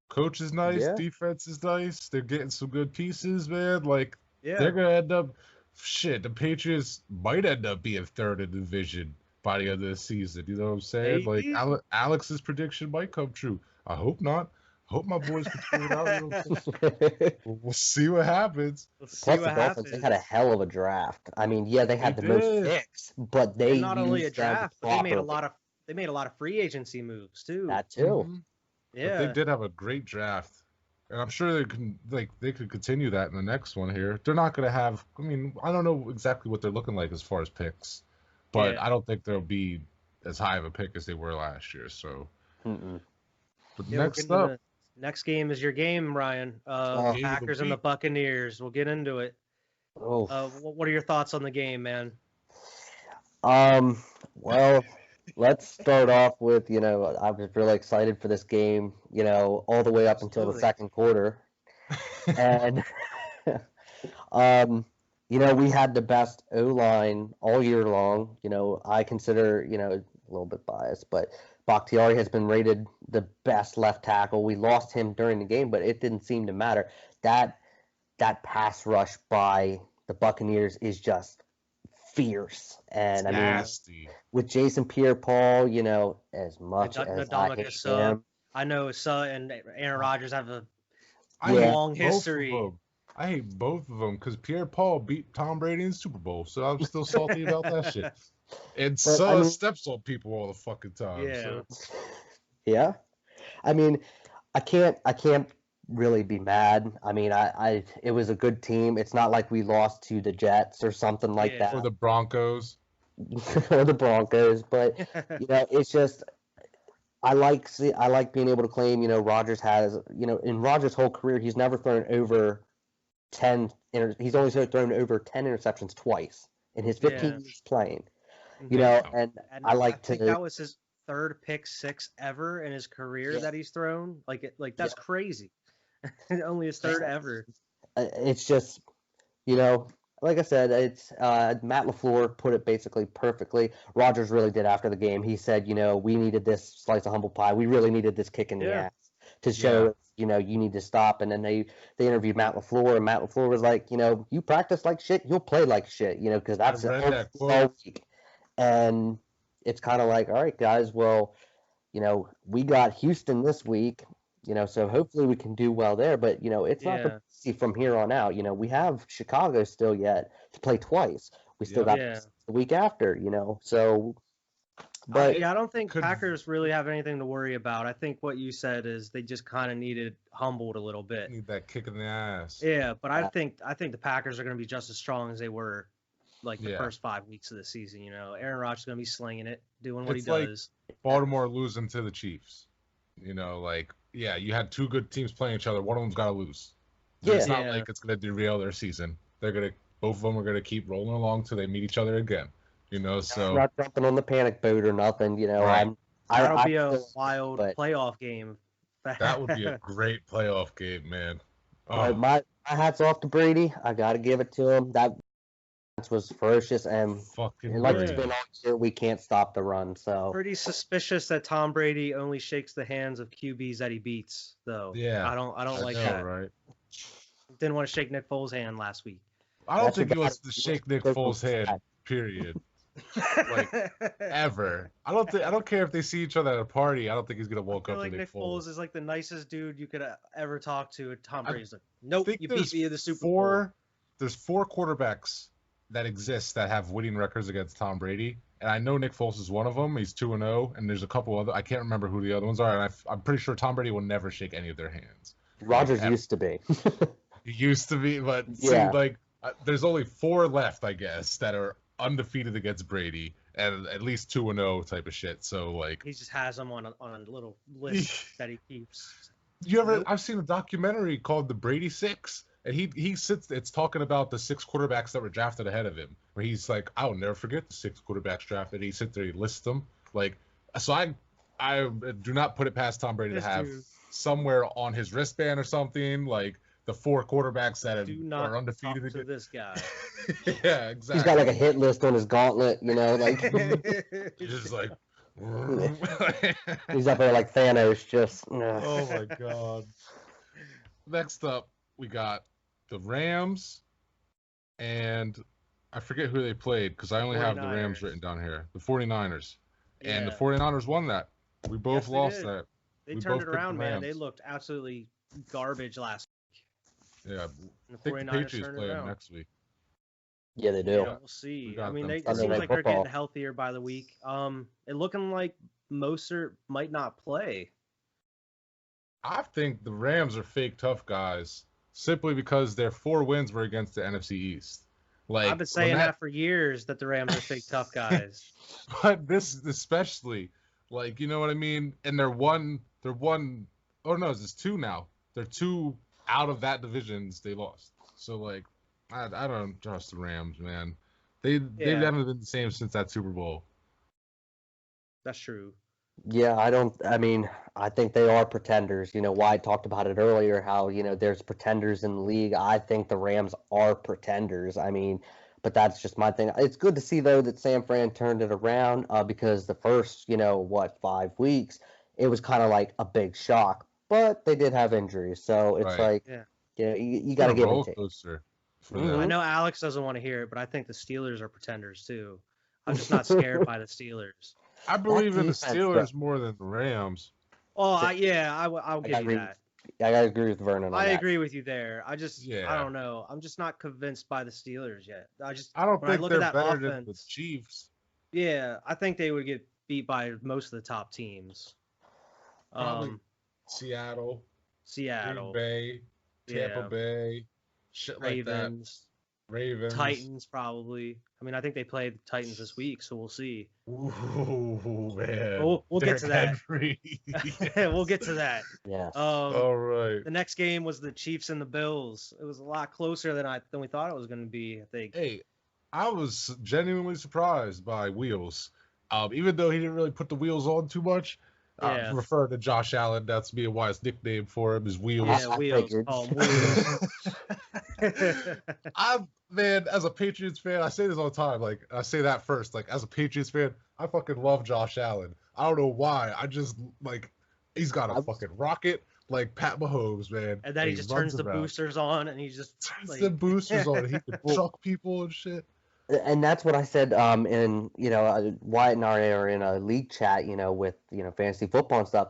Coach is nice. Yeah. Defense is nice. They're getting some good pieces, man. Like, Yeah, they're going to end up... Shit, the Patriots might end up being third in the division by the end of the season. You know what I'm saying? Maybe. Like, Alex's prediction might come true. I hope not. I hope my boys can pull it out. We'll see what happens. We'll see Plus, what the Dolphins, they had a hell of a draft. I mean, yeah, they had They the most did. picks, but they And not only a used them draft, but they made a properly. lot of free agency moves too. That too. Mhm. But Yeah, they did have a great draft. And I'm sure they could continue that in the next one here. They're not going to have, I mean, I don't know exactly what they're looking like as far as picks, but Yeah. I don't think they'll be as high of a pick as they were last year. So, Mm-mm. but Yeah, we'll next get into up, the next game is your game, Ryan. Game of the Packers and the week. Buccaneers. We'll get into it. Oh. What are your thoughts on the game, man? Well, let's start off with, I was really excited for this game, all the way up until the Absolutely. second quarter. And, we had the best O-line all year long. I consider, a little bit biased, but Bakhtiari has been rated the best left tackle. We lost him during the game, but it didn't seem to matter. That pass rush by the Buccaneers is just fierce. And I mean, nasty. with Jason Pierre-Paul, as much as I hate Ndamukong, him, I know and Aaron Rodgers have a I Yeah. hate long both of history. them. I hate both of them because Pierre-Paul beat Tom Brady in the Super Bowl, so I'm still salty about that shit. And But, I mean- steps on people all the fucking time. Yeah. So. yeah. I mean, I can't really be mad. I mean, it was a good team. It's not like we lost to the Jets or something like Yeah. that, Or the Broncos. or the Broncos. But it's just I like being able to claim. Rodgers has in Rodgers' whole career, he's never thrown over 10. He's only thrown over 10 interceptions twice in his 15 Yeah. years playing. Yeah. And And I like think to. that was his third pick six ever in his career Yeah. that he's thrown. That's crazy. Only his third ever. It's just, like I said, it's Matt LaFleur put it basically perfectly. Rodgers really did after the game. He said, we needed this slice of humble pie. We really needed this kick in the Yeah. ass to show, you need to stop. And then they interviewed Matt LaFleur, and Matt LaFleur was like, you practice like shit, you'll play like shit, because that's I read that all quote. week. And it's kind of like, all right, guys, well, we got Houston this week. So hopefully we can do well there. But, it's not Yeah. gonna be easy from here on out. We have Chicago still yet to play twice. We still got Yeah. the week after, so. But I don't think could- Packers really have anything to worry about. I think what you said is they just kind of needed humbled a little bit. Need that kick in the ass. Yeah, but I Yeah. think the Packers are going to be just as strong as they were the Yeah. first 5 weeks of the season. Aaron Rodgers is going to be slinging it, doing what It's he like- does. Baltimore losing to the Chiefs. You had two good teams playing each other. One of them's got to lose. It's Yeah. not like it's gonna derail their season. Both of them are gonna keep rolling along till they meet each other again. So Not jumping on the panic boat or nothing. right. That'll I be a still, wild but playoff game. That would be a great playoff game, man. but Oh, my hats off to Brady. I got to give it to him. That was ferocious, and fucking like it's Yeah. been all year, we can't stop the run. So Pretty suspicious that Tom Brady only shakes the hands of QBs that he beats, though. yeah. I don't like know, that. right? Didn't want to shake Nick Foles' hand last week. I don't that's think he about wants to as shake Nick close Foles' as hand. that. Period. Ever. I don't care if they see each other at a party. I don't think he's gonna I walk feel up like to Nick Foles is like the nicest dude you could ever talk to. And Tom I Brady's like, nope, think you there's beat me in the Super Bowl. There's 4 quarterbacks that exist that have winning records against Tom Brady, and I know Nick Foles is one of them. He's 2-0, and there's a couple other. I can't remember who the other ones are, and I'm pretty sure Tom Brady will never shake any of their hands. Rogers Ever. used to be. He used to be, but Yeah. see, like there's only 4 left, I guess, that are undefeated against Brady, and at least 2-0 type of shit. So like, He just has them on a little list that he keeps. I've seen a documentary called The Brady Six, and he sits. It's talking about the 6 quarterbacks that were drafted ahead of him. Where he's like, I'll never forget the 6 quarterbacks drafted. He sits there, he lists them. Like, so I do not put it past Tom Brady to have somewhere on his wristband or something like the 4 quarterbacks that Do not are undefeated talk to against. this guy. Yeah, exactly. He's got like a hit list on his gauntlet, like Just like. he's up there like Thanos, just. Oh my god. Next up, we got the Rams, and I forget who they played because I only have the Rams 49ers. written down here. The 49ers. And the Yeah. 49ers won that. We both Yes, they lost did. that. They We turned both it picked around, the man. They Rams. looked absolutely garbage last Yeah. week. And I the think the 49ers Patriots turned play it them around. next week. Yeah, they do. Yeah, we'll see. We got I mean, them it Sunday seems Night like they're Football. getting healthier by the week. It looking like Mostert might not play. I think the Rams are fake tough guys simply because their 4 wins were against the NFC East. Like I've been saying that for years that the Rams are fake tough guys. But this especially, like, you know what I mean? And they're one. Oh no, it's 2 now. They're 2 out of that divisions they lost. So like, I don't trust the Rams, man. They haven't been the same since that Super Bowl. That's true. Yeah, I think they are pretenders. Wyatt talked about it earlier, how, there's pretenders in the league. I think the Rams are pretenders. But that's just my thing. It's good to see, though, that San Fran turned it around because the first, 5 weeks, it was kind of like a big shock. But they did have injuries. So it's Right. like, you got to give it to For Mhm. them. I know Alex doesn't want to hear it, but I think the Steelers are pretenders too. I'm just not scared by the Steelers. I believe in the defense, Steelers more than the Rams. Oh, I'll give you that. I got to agree with Vernon on I that. agree with you there. I Yeah. don't know. I'm just not convinced by the Steelers yet. I don't when I think look they're at that better than the offense- Chiefs. Yeah, I think they would get beat by most of the top teams. Probably Seattle, Seattle, Green Bay, Tampa Yeah. Bay, shit like that. Ravens. Titans, probably. I mean, I think they play the Titans this week, so we'll see. Ooh, man. We'll get to that. Henry. We'll get to that. Yes. All right. The next game was the Chiefs and the Bills. It was a lot closer than we thought it was going to be, I think. Hey, I was genuinely surprised by Wheels. Even though he didn't really put the wheels on too much. Yeah. Referring to Josh Allen, that's me and Wyatt's nickname for him is Wheels. Yeah, I Wheels. figured. Call 'em Wheels. Man, as a Patriots fan, I say this all the time. Like, I say that first. Like, as a Patriots fan, I fucking love Josh Allen. I don't know why. I just, like, he's got a fucking rocket like Pat Mahomes, man. And then he just turns the boosters on and he just turns the boosters on and he can chuck people and shit. And that's what I said. And Wyatt and I are in a league chat, with fantasy football and stuff.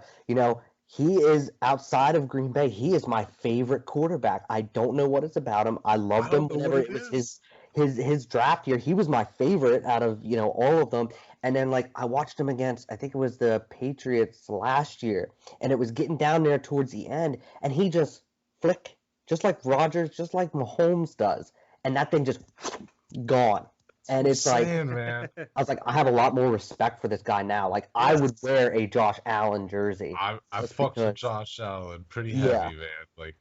He is outside of Green Bay. He is my favorite quarterback. I don't know what it's about him. I loved him whenever it was his draft year. He was my favorite out of all of them. And then I watched him against, I think it was the Patriots last year, and it was getting down there towards the end, and he just flick, just like Rodgers, just like Mahomes does, and that thing just gone. And it's like, Man. I was like, I have a lot more respect for this guy now. Like, I would wear a Josh Allen jersey. I just fucked with because- Josh Allen pretty Yeah. heavy, man. Like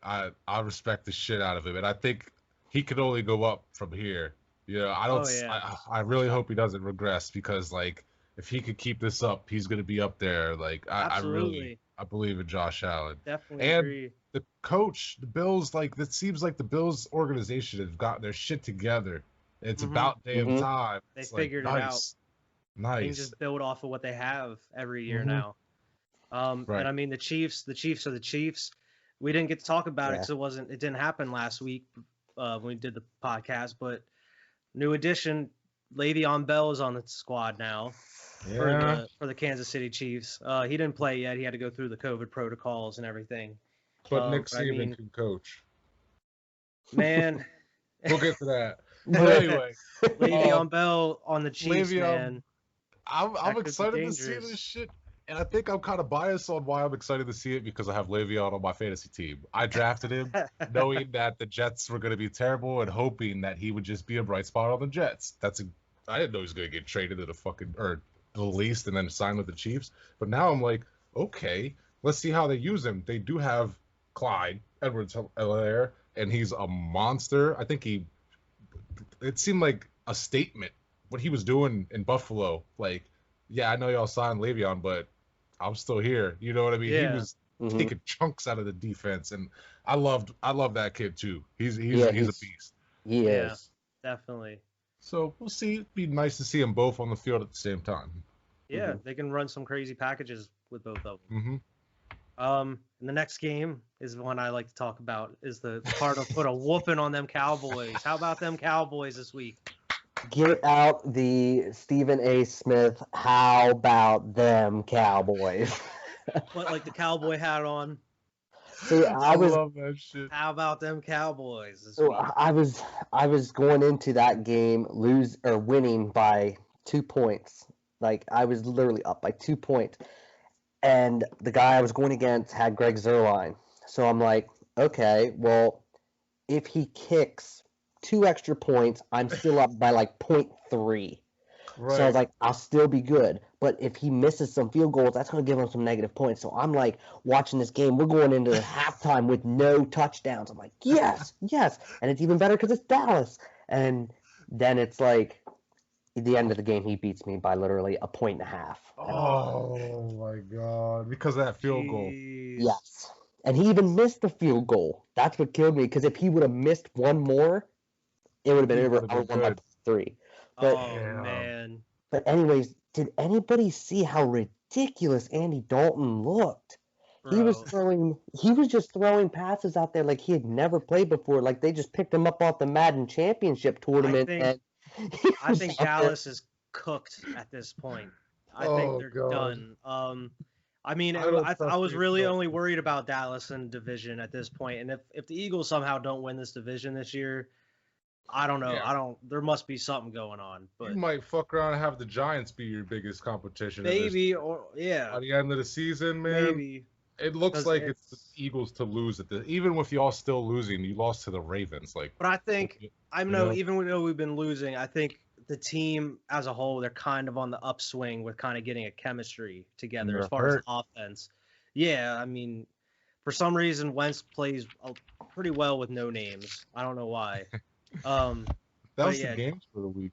I respect the shit out of him, and I think he could only go up from here. You know, I don't. Oh, yeah. I really hope he doesn't regress because like if he could keep this up, he's gonna be up there. Like I really I believe in Josh Allen. Definitely And agree. the coach, the Bills, like it seems like the Bills organization has gotten their shit together. It's Mhm. about damn Mhm. time. They It's like, figured it out. nice. They can Nice. just build off of what they have every year Mhm. now. Right. And I mean the Chiefs are the Chiefs. We didn't get to talk about it Yeah. because it didn't happen last week when we did the podcast. But new addition, Le'Veon Bell is on the squad now Yeah. for the Kansas City Chiefs. He didn't play yet. He had to go through the COVID protocols and everything. But Nick but I Saban mean- can coach. Man, We'll get to that. But anyway, Le'Veon Bell on the Chiefs, Le'Veon- man. I'm That could be excited to see dangerous. this shit. And I think I'm kind of biased on why I'm excited to see it because I have Le'Veon on my fantasy team. I drafted him knowing that the Jets were going to be terrible and hoping that he would just be a bright spot on the Jets. I didn't know he was going to get traded to or released and then signed with the Chiefs. But now I'm like, okay, let's see how they use him. They do have Clyde Edwards-Helaire, and he's a monster. I think it seemed like a statement what he was doing in Buffalo. Like, yeah, I know y'all signed Le'Veon, but I'm still here. You know what I mean? Yeah. He was Mhm. taking chunks out of the defense, and I love that kid too. He's Yeah, a he's- beast. He Yeah. is. Definitely. So we'll see. It'd be nice to see them both on the field at the same time. Yeah, they can run some crazy packages with both of them. Mm-hmm. And the next game is one I like to talk about is the Cardinals put a whooping on them Cowboys. How about them Cowboys this week? Get out the Stephen A. Smith. How about them Cowboys? Put like the cowboy hat on. See, I was love that shit. How about them Cowboys this so week? I was going into that game winning by 2 points. Like I was literally up by 2 points. And the guy I was going against had Greg Zuerlein. So I'm like, okay, well, if he kicks 2 extra points, I'm still up by like 0.3. Right. So I was like, I'll still be good. But if he misses some field goals, that's going to give him some negative points. So I'm like watching this game. We're going into the halftime with no touchdowns. I'm like, yes, yes. And it's even better because it's Dallas. And then it's like at the end of the game, he beats me by literally a 1.5. Oh my god! Because of that field goal. Jeez. Yes. And he even missed the field goal. That's what killed me. Because if he would have missed one more, it would have been He over. would've I been would have won by good. 3. But, Oh Damn. man. but anyways, did anybody see how ridiculous Andy Dalton looked? He was Bro. just throwing passes out there like he had never played before. Like they just picked him up off the Madden Championship tournament. think- and I think Dallas is cooked at this point. I Oh, think they're God. done. I mean, I don't I trust was these really Dalton. only worried about Dallas in division at this point. And if the Eagles somehow don't win this division this year, I don't know. Yeah. There must be something going on. But You might fuck around and have the Giants be your biggest competition. maybe, or yeah, By the end of the season, man. maybe. It looks 'Cause like it's the Eagles to lose at the. Even with y'all still losing, you lost to the Ravens. Like, But I think know? even though we've been losing, I think the team as a whole, they're kind of on the upswing with kind of getting a chemistry together They're as far hurt. as offense. Yeah, I mean, for some reason, Wentz plays pretty well with no names. I don't know why. that but was yeah. the games for the week.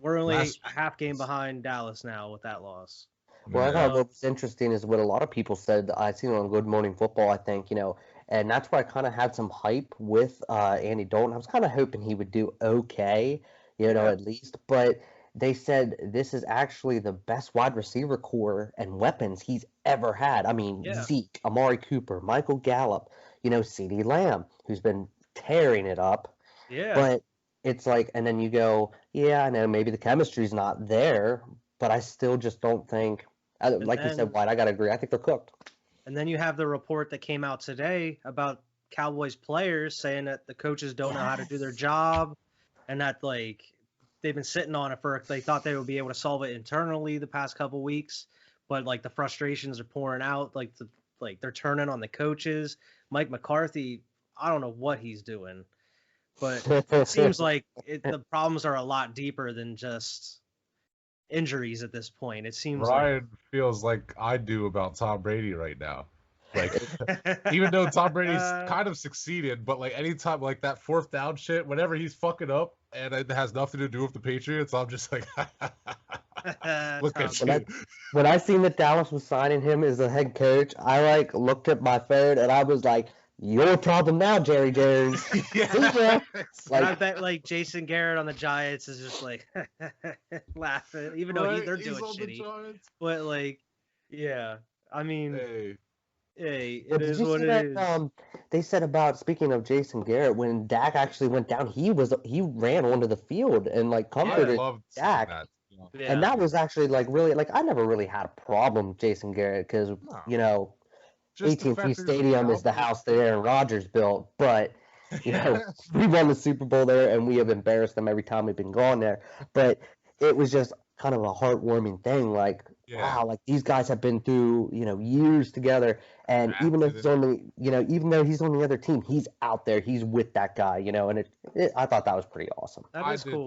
We're only Last- a half game behind Dallas now with that loss. Well, I Yeah. thought what was interesting is what a lot of people said. I seen it on Good Morning Football, I think, and that's why I kind of had some hype with Andy Dalton. I was kind of hoping he would do okay, Yeah. at least. But they said this is actually the best wide receiver core and weapons he's ever had. I mean, Yeah. Zeke, Amari Cooper, Michael Gallup, CeeDee Lamb, who's been tearing it up. Yeah. But it's like, and then you go, yeah, I know maybe the chemistry's not there, but I still just don't think, like you then- said, White, I got to agree. I think they're cooked. And then you have the report that came out today about Cowboys players saying that the coaches don't know how to do their job, and that like they've been sitting on it they thought they would be able to solve it internally the past couple weeks, but like the frustrations are pouring out, like they're turning on the coaches. Mike McCarthy, I don't know what he's doing, But it seems like the problems are a lot deeper than just injuries at this point. It seems Ryan feels like I do about Tom Brady right now. Like, even though Tom Brady's kind of succeeded, but like anytime like that fourth down shit, whenever he's fucking up and it has nothing to do with the Patriots, I'm just like, look at you. When I seen that Dallas was signing him as the head coach, I like looked at my phone and I was like, "Your problem now, Jerry Jones." Yeah. Like, I bet like Jason Garrett on the Giants is just like laughing, even though they're doing shitty. But like, yeah, I mean, hey, it is what it is. They said about, speaking of Jason Garrett, when Dak actually went down, he ran onto the field and like comforted Dak. Yeah. And that was actually like really, like, I never really had a problem with Jason Garrett because AT&T Stadium is the house that Aaron Rodgers built, but we won the Super Bowl there and we have embarrassed them every time we've been going there. But it was just kind of a heartwarming thing, like, wow, like these guys have been through years together, and even though he's on the other team, he's out there, he's with that guy, and I thought that was pretty awesome. That is cool.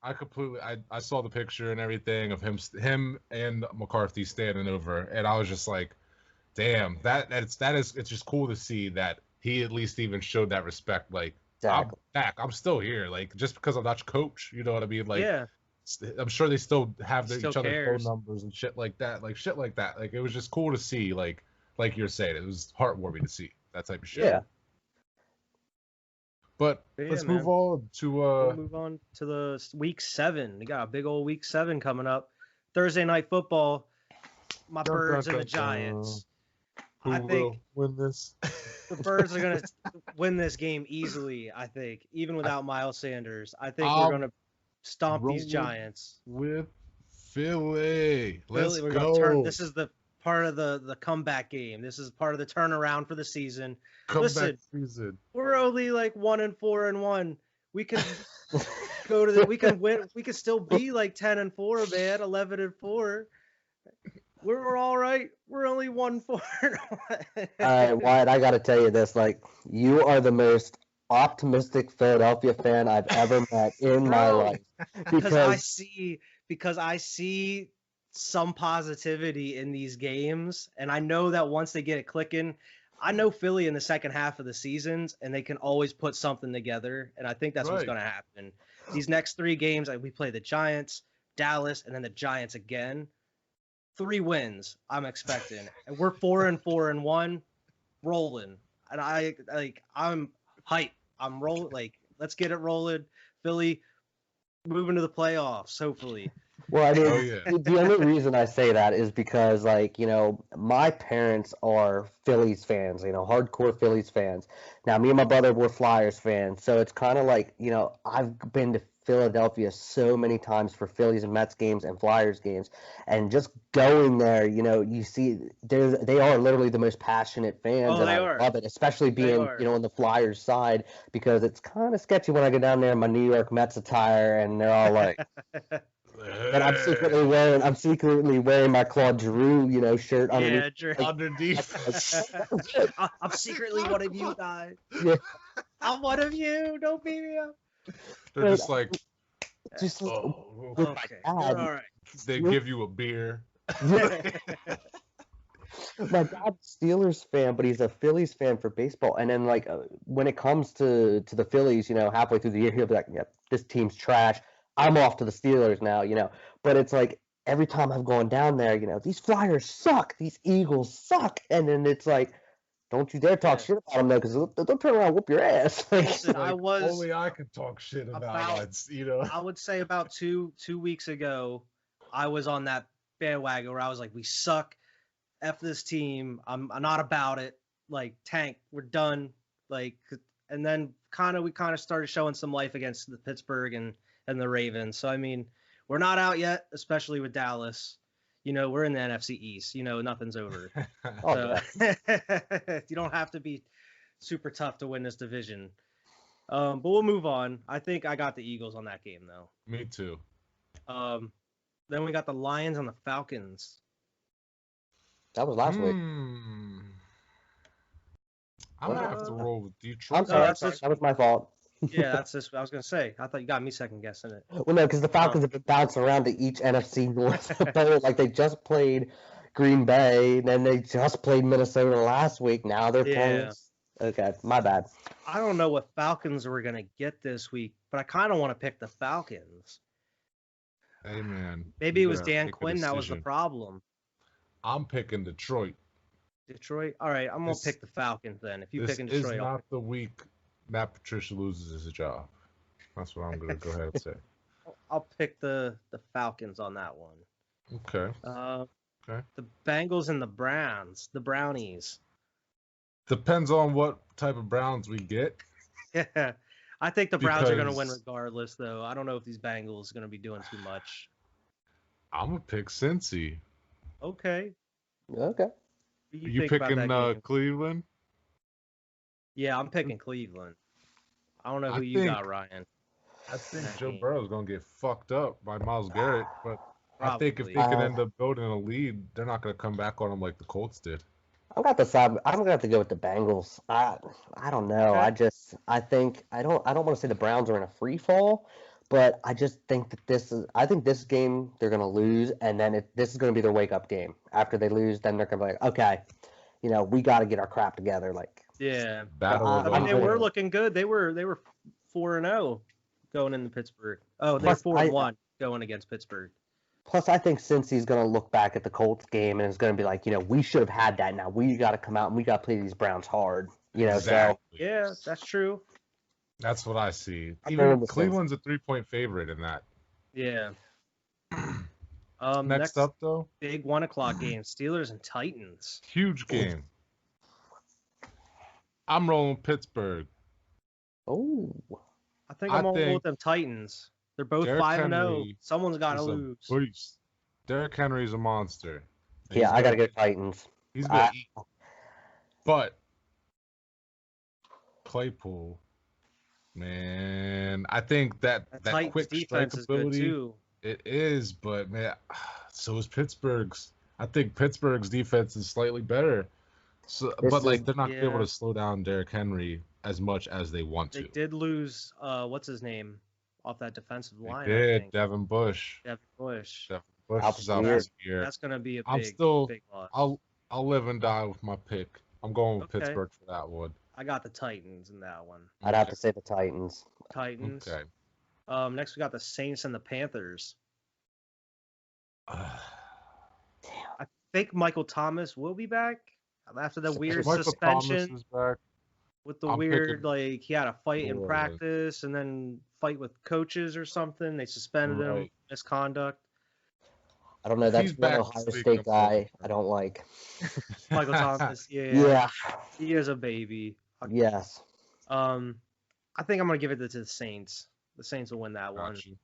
I did too. I saw the picture and everything of him and McCarthy standing over, and I was just like, damn, it's just cool to see that he at least even showed that respect. Like, exactly. I'm back, I'm still here. Like, just because I'm not your coach, you know what I mean? Like, yeah. I'm sure they still have each other's phone numbers and shit like that. Like, Like, it was just cool to see. Like you're saying, it was heartwarming to see that type of shit. Yeah. But let's move on to the week 7. We got a big old week 7 coming up. Thursday night football. My Birds and the Giants. Who will win this? The Birds are gonna win this game easily. I think, even without Miles Sanders. I think we're gonna stomp these Giants with Philly. Let's go. This is the part of the comeback game. This is part of the turnaround for the season. Season. We're only like 1-4-1. We can go we can win. We can still be like 10-4, man. 11-4. We're all right. We're only 1-4. All right, Wyatt, I got to tell you this. Like, you are the most optimistic Philadelphia fan I've ever met in my life. Because I see some positivity in these games, and I know that once they get it clicking, I know Philly in the second half of the seasons, and they can always put something together, and I think that's what's going to happen. These next 3 games, we play the Giants, Dallas, and then the Giants again. 3 wins I'm expecting, and we're 4-4-1, rolling, and I'm hyped. I'm rolling. Like, let's get it rolling. Philly moving to the playoffs, hopefully. Well, I mean, the only reason I say that is because, like, my parents are Phillies fans, hardcore Phillies fans. Now, me and my brother were Flyers fans, so it's kind of like, I've been to Philadelphia so many times for Phillies and Mets games and Flyers games, and just going there, you see they are literally the most passionate fans, and I love it, especially being on the Flyers side, because it's kind of sketchy when I go down there in my New York Mets attire and they're all like. And I'm secretly wearing my Claude Giroux, shirt underneath. Yeah, underneath. I'm secretly one of you guys. Yeah. I'm one of you. Don't beat me up. They're just like, okay. All right. They give you a beer. My dad's a Steelers fan, but he's a Phillies fan for baseball. And then, like, when it comes to the Phillies, halfway through the year, he'll be like, "Yeah, this team's trash. I'm off to the Steelers now," But it's like every time I've gone down there, these Flyers suck, these Eagles suck, and then it's like, don't you dare talk shit about them, though, because they'll turn around and whoop your ass. Listen, only I could talk shit about I would say about two weeks ago, I was on that bandwagon where I was like, we suck, F this team, I'm not about it, like, tank, we're done, like, and then we kind of started showing some life against the Pittsburgh and the Ravens. So, I mean, we're not out yet, especially with Dallas. We're in the NFC East. Nothing's over. You don't have to be super tough to win this division. But we'll move on. I think I got the Eagles on that game, though. Me too. Then we got the Lions and the Falcons. That was last week. I'm going to have to roll with Detroit. I'm sorry. That was my fault. Yeah, that's this. I was gonna say. I thought you got me second guessing it. Well, no, because the Falcons have been bouncing around to each NFC North bowl. Like they just played Green Bay, then they just played Minnesota last week. Now they're playing. Yeah. Okay, my bad. I don't know what Falcons we're gonna get this week, but I kind of want to pick the Falcons. Hey man, Maybe you it was gotta Dan make a Quinn that was the decision. problem. I'm picking Detroit. Detroit. All right, I'm gonna This- pick the Falcons then. If you This pick in is Detroit, not the week Matt Patricia loses his job. That's what I'm gonna go ahead and say. I'll pick the Falcons on that one. Okay. Okay. The Bengals and the Browns, the Brownies. Depends on what type of Browns we get. Yeah, I think the Browns are gonna win Because- regardless, though. I don't know if these Bengals are gonna be doing too much. I'm gonna pick Cincy. Okay. Okay. What do You think about picking that game? Cleveland? Yeah, I'm picking Cleveland. I don't know I who you think- got, Ryan. I think That Joe game. Burrow's gonna get fucked up by Myles Garrett, but I think if Probably. they can end up building a lead, they're not gonna come back on him like the Colts did. I'm gonna have to go with the Bengals. I don't know. Okay. I think I don't want to say the Browns are in a free fall, but I just think that this game they're gonna lose, and then this is gonna be their wake up game. After they lose, then they're gonna be like, okay, we got to get our crap together. Like, Yeah. Battle I of I mean, they I'm the were good. looking good. They were 4-0 going into Pittsburgh. Oh, they're Plus, 4-1 going against Pittsburgh. Plus, I think Cincy's going to look back at the Colts game and is going to be like, we should have had that. Now we got to come out and we got to play these Browns hard. Exactly. Yeah, that's true. That's what I see. I'm Even going with Cleveland's a 3-point favorite in that. Yeah. Next up, though, big 1:00 game: Steelers and Titans. huge game. I'm rolling Pittsburgh. Oh, I think I I'm gonna go think with them Titans. They're both Derrick 5-0. Henry Someone's got to He's a lose. beast. Derrick Henry's a monster. yeah, I got to go Titans. He's gonna I- eat. But Claypool, man, I think that That quick Titans strike defense is good ability, too. it is. But man, so is Pittsburgh's. I think Pittsburgh's defense is slightly better. So, This but like is- they're not gonna be able yeah. to slow down Derrick Henry as much as they want They to. did lose. What's his name off that defensive They line? I did. think. Devin Bush. Devin Bush. Devin Bush Alpha is out Spear. this year. That's gonna be a I'm big, still- big loss. I'll live and die with my pick. I'm going with Okay. Pittsburgh for that one. I got the Titans in that one. I'd have to say the Titans. Titans. Okay. Next we got the Saints and the Panthers. I think Michael Thomas will be back after the weird Michael suspension Thomas is back. with the I'm weird picking like he had a fight in New Orleans. practice and then fight with coaches or something. They suspended him Right. misconduct. I don't know. If That's he's one back Ohio this week, State I'm guy going. I don't like. Michael Thomas, yeah, Yeah. he is a baby. Yes. I think I'm gonna give it to the Saints. The Saints will win that one. Got you.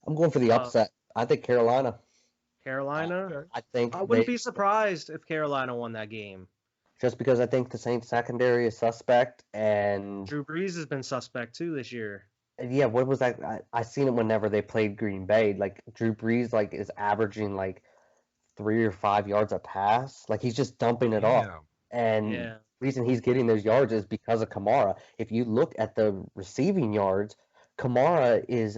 I'm going for the upset. I think Carolina. Carolina. Okay. I think I wouldn't they- be surprised if Carolina won that game. just because I think the Saints secondary is suspect and Drew Brees has been suspect too this year. yeah, what was that? I seen it whenever they played Green Bay. Like Drew Brees, like is averaging like 3 or 5 yards a pass. Like he's just dumping it off. Damn. And Yeah. the reason he's getting those yards is because of Kamara. If you look at the receiving yards, Kamara is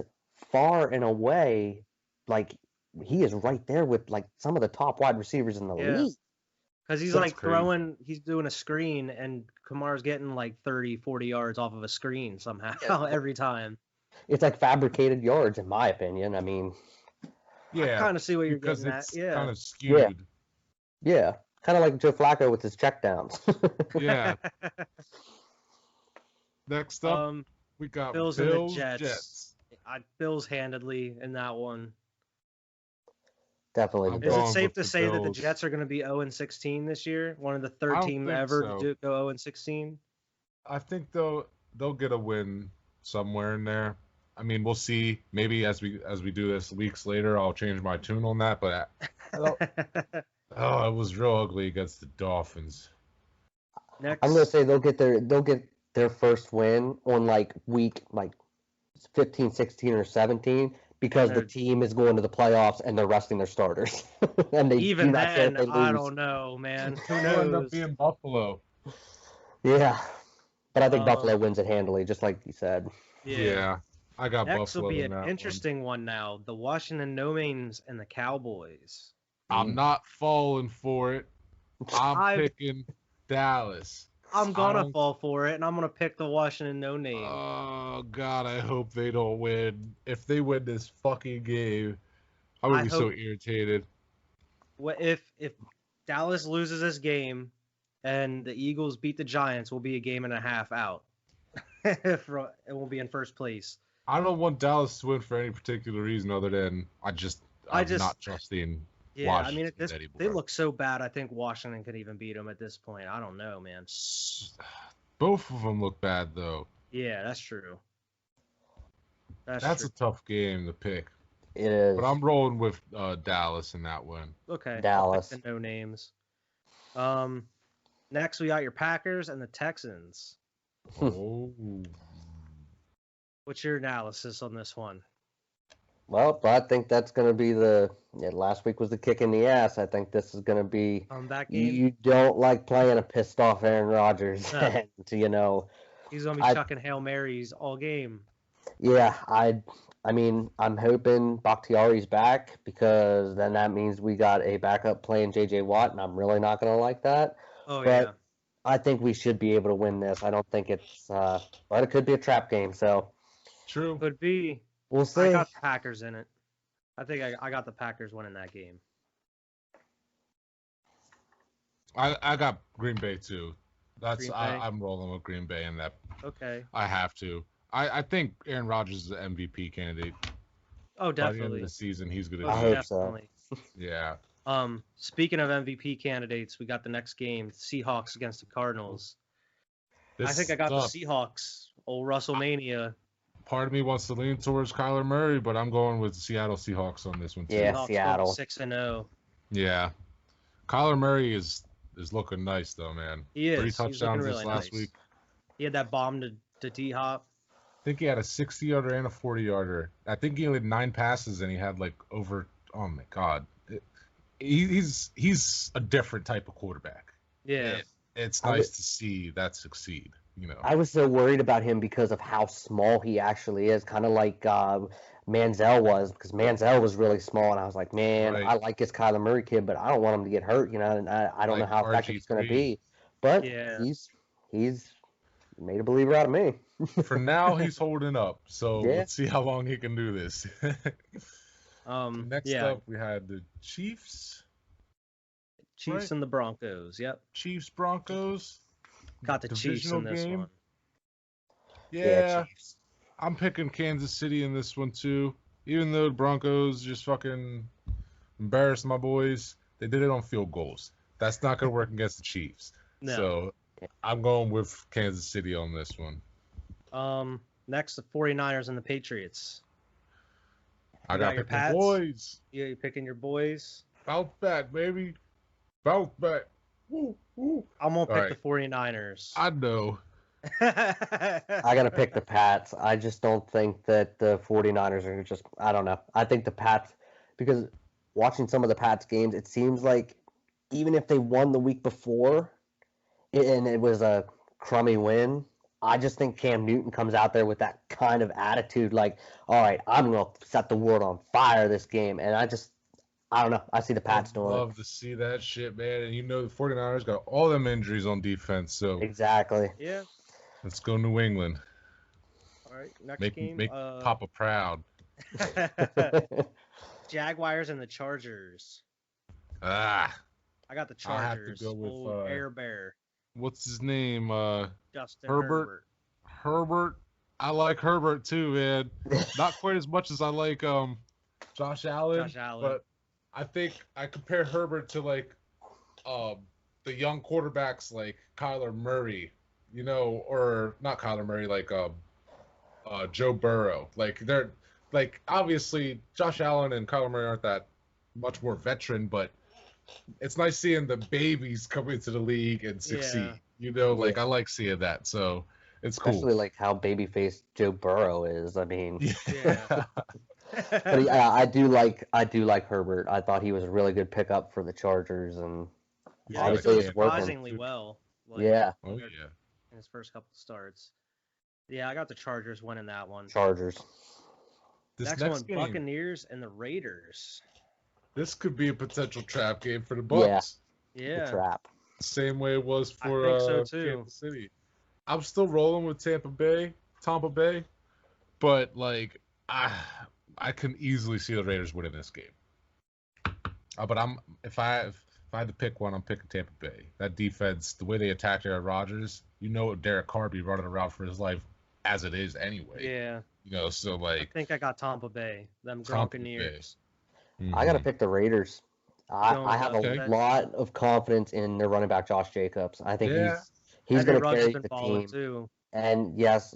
far and away like he is right there with like some of the top wide receivers in the Yeah. league. Because he's That's like crazy. he's doing a screen, and Kamar's getting like 30, 40 yards off of a screen somehow Yeah. every time. It's like fabricated yards, in my opinion. I mean, Yeah. Kind of see what you're because getting at. it's Yeah. kind of skewed. yeah, kind of like Joe Flacco with his checkdowns. Yeah. Next up, um, we got Bills Bills, and the Jets. Bills handedly in that one. Definitely. the I'm Is Bills. it going safe with to the say that the Bills. Jets are going to be 0-16 this year? One of the I third don't team think ever so. to go 0-16. I think they'll get a win somewhere in there. I mean, we'll see. Maybe as we do this weeks later, I'll change my tune on that. But it was real ugly against the Dolphins. Next, I'm gonna say they'll get their first win on like week like 15, 16, or 17 because the They're- team is going to the playoffs and they're resting their starters. And they even do not care then, if they I Oh, lose. don't know, man. Who It'll end up knows? being Buffalo. Yeah. But I think Buffalo wins it handily, just like you said. Yeah. I got Next will Buffalo be in an that interesting one now. The Washington No-Names and the Cowboys. I'm not falling for it. I'm I've- picking Dallas. I'm gonna fall for it, and I'm gonna pick the Washington No-Name. Oh God, I hope they don't win. If they win this fucking game, I would be so irritated. If Dallas loses this game and the Eagles beat the Giants, we'll be a game and a half out. It won't be in first place. I don't want Dallas to win for any particular reason other than I'm not trusting Washington anymore. They look so bad. I think Washington could even beat them at this point. I don't know, man. Both of them look bad though. Yeah, that's true. That's a tough game to pick. It is. But I'm rolling with Dallas in that one. Okay. Dallas. I'll pick the No-Names. Next we got your Packers and the Texans. Oh. What's your analysis on this one? Well, I think that's going to be last week was the kick in the ass. I think this is going to be that game. You don't like playing a pissed off Aaron Rodgers. No. And, he's going to be chucking Hail Marys all game. Yeah, I mean, I'm hoping Bakhtiari's back because then that means we got a backup playing J.J. Watt, and I'm really not going to like that. Oh, but yeah. I think we should be able to win this. I don't think it's but it could be a trap game, so. True. Could be. We'll see. I got the Packers in it. I think I got the Packers winning that game. I got Green Bay too. I'm Bay? rolling with Green Bay in that. Okay. I have to. I think Aaron Rodgers is an MVP candidate. Oh, By the end definitely. of the season, he's gonna. I do it. hope so. Definitely. Yeah. Speaking of MVP candidates, we got the next game: Seahawks against the Cardinals. I think I got the Seahawks. Old WrestleMania. Part of me wants to lean towards Kyler Murray, but I'm going with Seattle Seahawks on this one too. Yeah, Seahawks Seattle. 6-0. Yeah. Kyler Murray is looking nice though, man. He is. 3 touchdowns this last week. He had that bomb to D-Hop. I think he had a 60-yarder and a 40-yarder. I think he had 9 passes and he had like over. Oh my God, he's a different type of quarterback. Yeah. It's nice to see that succeed. I was so worried about him because of how small he actually is, kind of like Manziel was, because Manziel was really small, and I was like, man, Right. I like this Kyler Murray kid, but I don't want him to get hurt, and I don't know how effective he's going to be. But he's made a believer out of me. For now, he's holding up, so Yeah. let's see how long he can do this. Next yeah. up, we had the Chiefs. Chiefs Right. and the Broncos. Yep. Chiefs Broncos. Got the Chiefs in this game. one. Yeah, Chiefs. I'm picking Kansas City in this one too. Even though the Broncos just fucking embarrassed my boys, they did it on field goals. That's not gonna work against the Chiefs. No. So I'm going with Kansas City on this one. Next, the 49ers and the Patriots. I got got your picking Pats? boys. Yeah, you picking your boys? Bounce back, baby. Bounce back. Woo, woo. I'm going to pick All the 49ers. I know. I got to pick the Pats. I just don't think that the 49ers are just, I don't know. I think the Pats, because watching some of the Pats games, it seems like even if they won the week before and it was a crummy win, I just think Cam Newton comes out there with that kind of attitude like, all right, I'm going to set the world on fire this game. And I don't know. I see the Pats doing it. Love to see that shit, man. And the 49ers got all them injuries on defense, so Exactly. Yeah. let's go New England. All right. Next game. Make Papa proud. Jaguars and the Chargers. Ah, I got the I have to Chargers. go with, Old Air Bear. what's his name? Justin Herbert. Herbert. I like Herbert too, man. Not quite as much as I like Josh Allen. But I think I compare Herbert to like the young quarterbacks like Kyler Murray, or not Kyler Murray, like Joe Burrow. Like they're like obviously Josh Allen and Kyler Murray aren't that much more veteran, but it's nice seeing the babies come into the league and succeed. Yeah. I like seeing that. So it's cool. Especially like how babyface Joe Burrow is. I mean, Yeah. but yeah, I do like Herbert. I thought he was a really good pickup for the Chargers, and Yeah, obviously he's it's doing working. surprisingly well. Yeah. Oh yeah. in his first couple starts. Yeah, I got the Chargers winning that one. Chargers. This Next next one, game, Buccaneers and the Raiders. this could be a potential trap game for the Yeah. Bucks. The Yeah, trap. Same way it was I for think so too. Kansas City. I'm still rolling with Tampa Bay, but like I can easily see the Raiders winning this game. But if I had to pick one, I'm picking Tampa Bay. That defense, the way they attacked Aaron Rodgers, Derek Carr be running around for his life as it is anyway. yeah. So I like think I got Tampa Bay. Them Tampa Buccaneers. I got to Mhm. pick the Raiders. I have a Okay. lot of confidence in their running back, Josh Jacobs. I think Yeah. he's Henry going to Ruggs has carry been the balling team. too. And yes,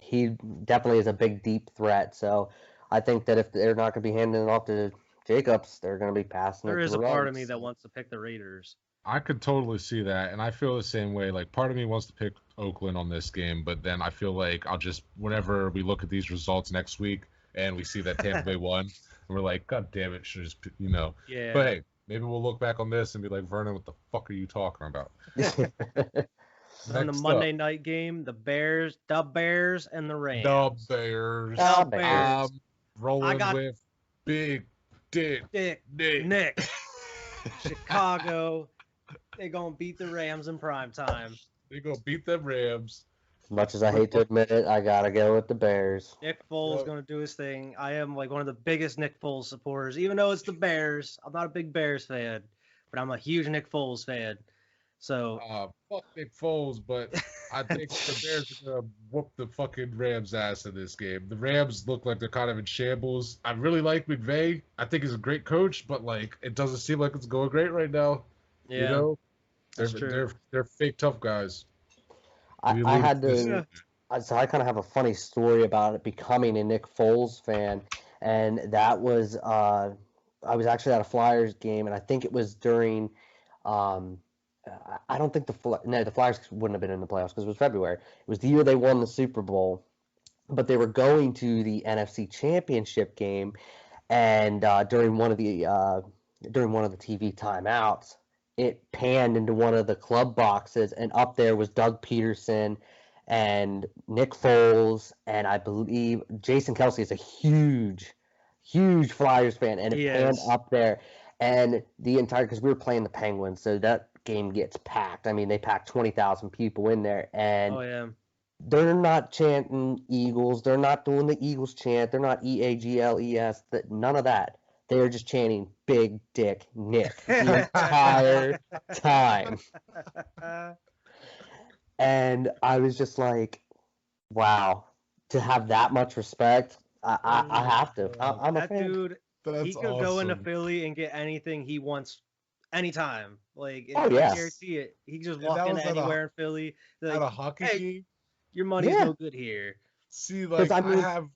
he definitely is a big, deep threat. So I think that if they're not going to be handing it off to Jacobs, they're going to be passing There it is to a part of Ruggs. me that wants to pick the Raiders. I could totally see that, and I feel the same way. Like, part of me wants to pick Oakland on this game, but then I feel like I'll just, whenever we look at these results next week and we see that Tampa Bay won, and we're like, God damn it, should just, Yeah. But hey, maybe we'll look back on this and be like, Vernon, what the fuck are you talking about? On the Next Monday up, night game, the Bears and the Rams. the Bears. The Bears. I'm rolling got- with Big Dick Nick. Nick. Chicago. They're gonna beat the Rams in prime time. They gonna beat them Rams. As much as I hate to admit it, I got to go with the Bears. Nick Foles Yep. gonna do his thing. I am like one of the biggest Nick Foles supporters, even though it's the Bears. I'm not a big Bears fan, but I'm a huge Nick Foles fan. So Fuck Nick Foles, but I think the Bears are gonna whoop the fucking Rams' ass in this game. The Rams look like they're kind of in shambles. I really like McVay. I think he's a great coach, but like it doesn't seem like it's going great right now. yeah, They're that's true. they're fake tough guys. I We had lose to. this- So I kind of have a funny story about it becoming a Nick Foles fan, and that was I was actually at a Flyers game, and I think it was during. I don't think the Flyers wouldn't have been in the playoffs because it was February. It was the year they won the Super Bowl, but they were going to the NFC Championship game, and during one of the TV timeouts, it panned into one of the club boxes, and up there was Doug Peterson and Nick Foles, and I believe Jason Kelsey is a huge Flyers fan, and it He panned is. up there, and the entire, because we were playing the Penguins, so that game gets packed. I mean, they packed 20,000 people in there, and Oh yeah. they're not chanting Eagles. They're not doing the Eagles chant. They're not EAGLES. None of that. They are just chanting Big Dick Nick the entire time. And I was just like, wow, to have that much respect, I have to. I'm a That fan. dude, That's he could go into awesome. Philly and get anything he wants anytime. Like, Oh, I yes. guarantee it. He can just And walk that into was at a- anywhere in Philly. They're At a like, hockey hey, game. your money's Yeah. no good here. See, like I mean-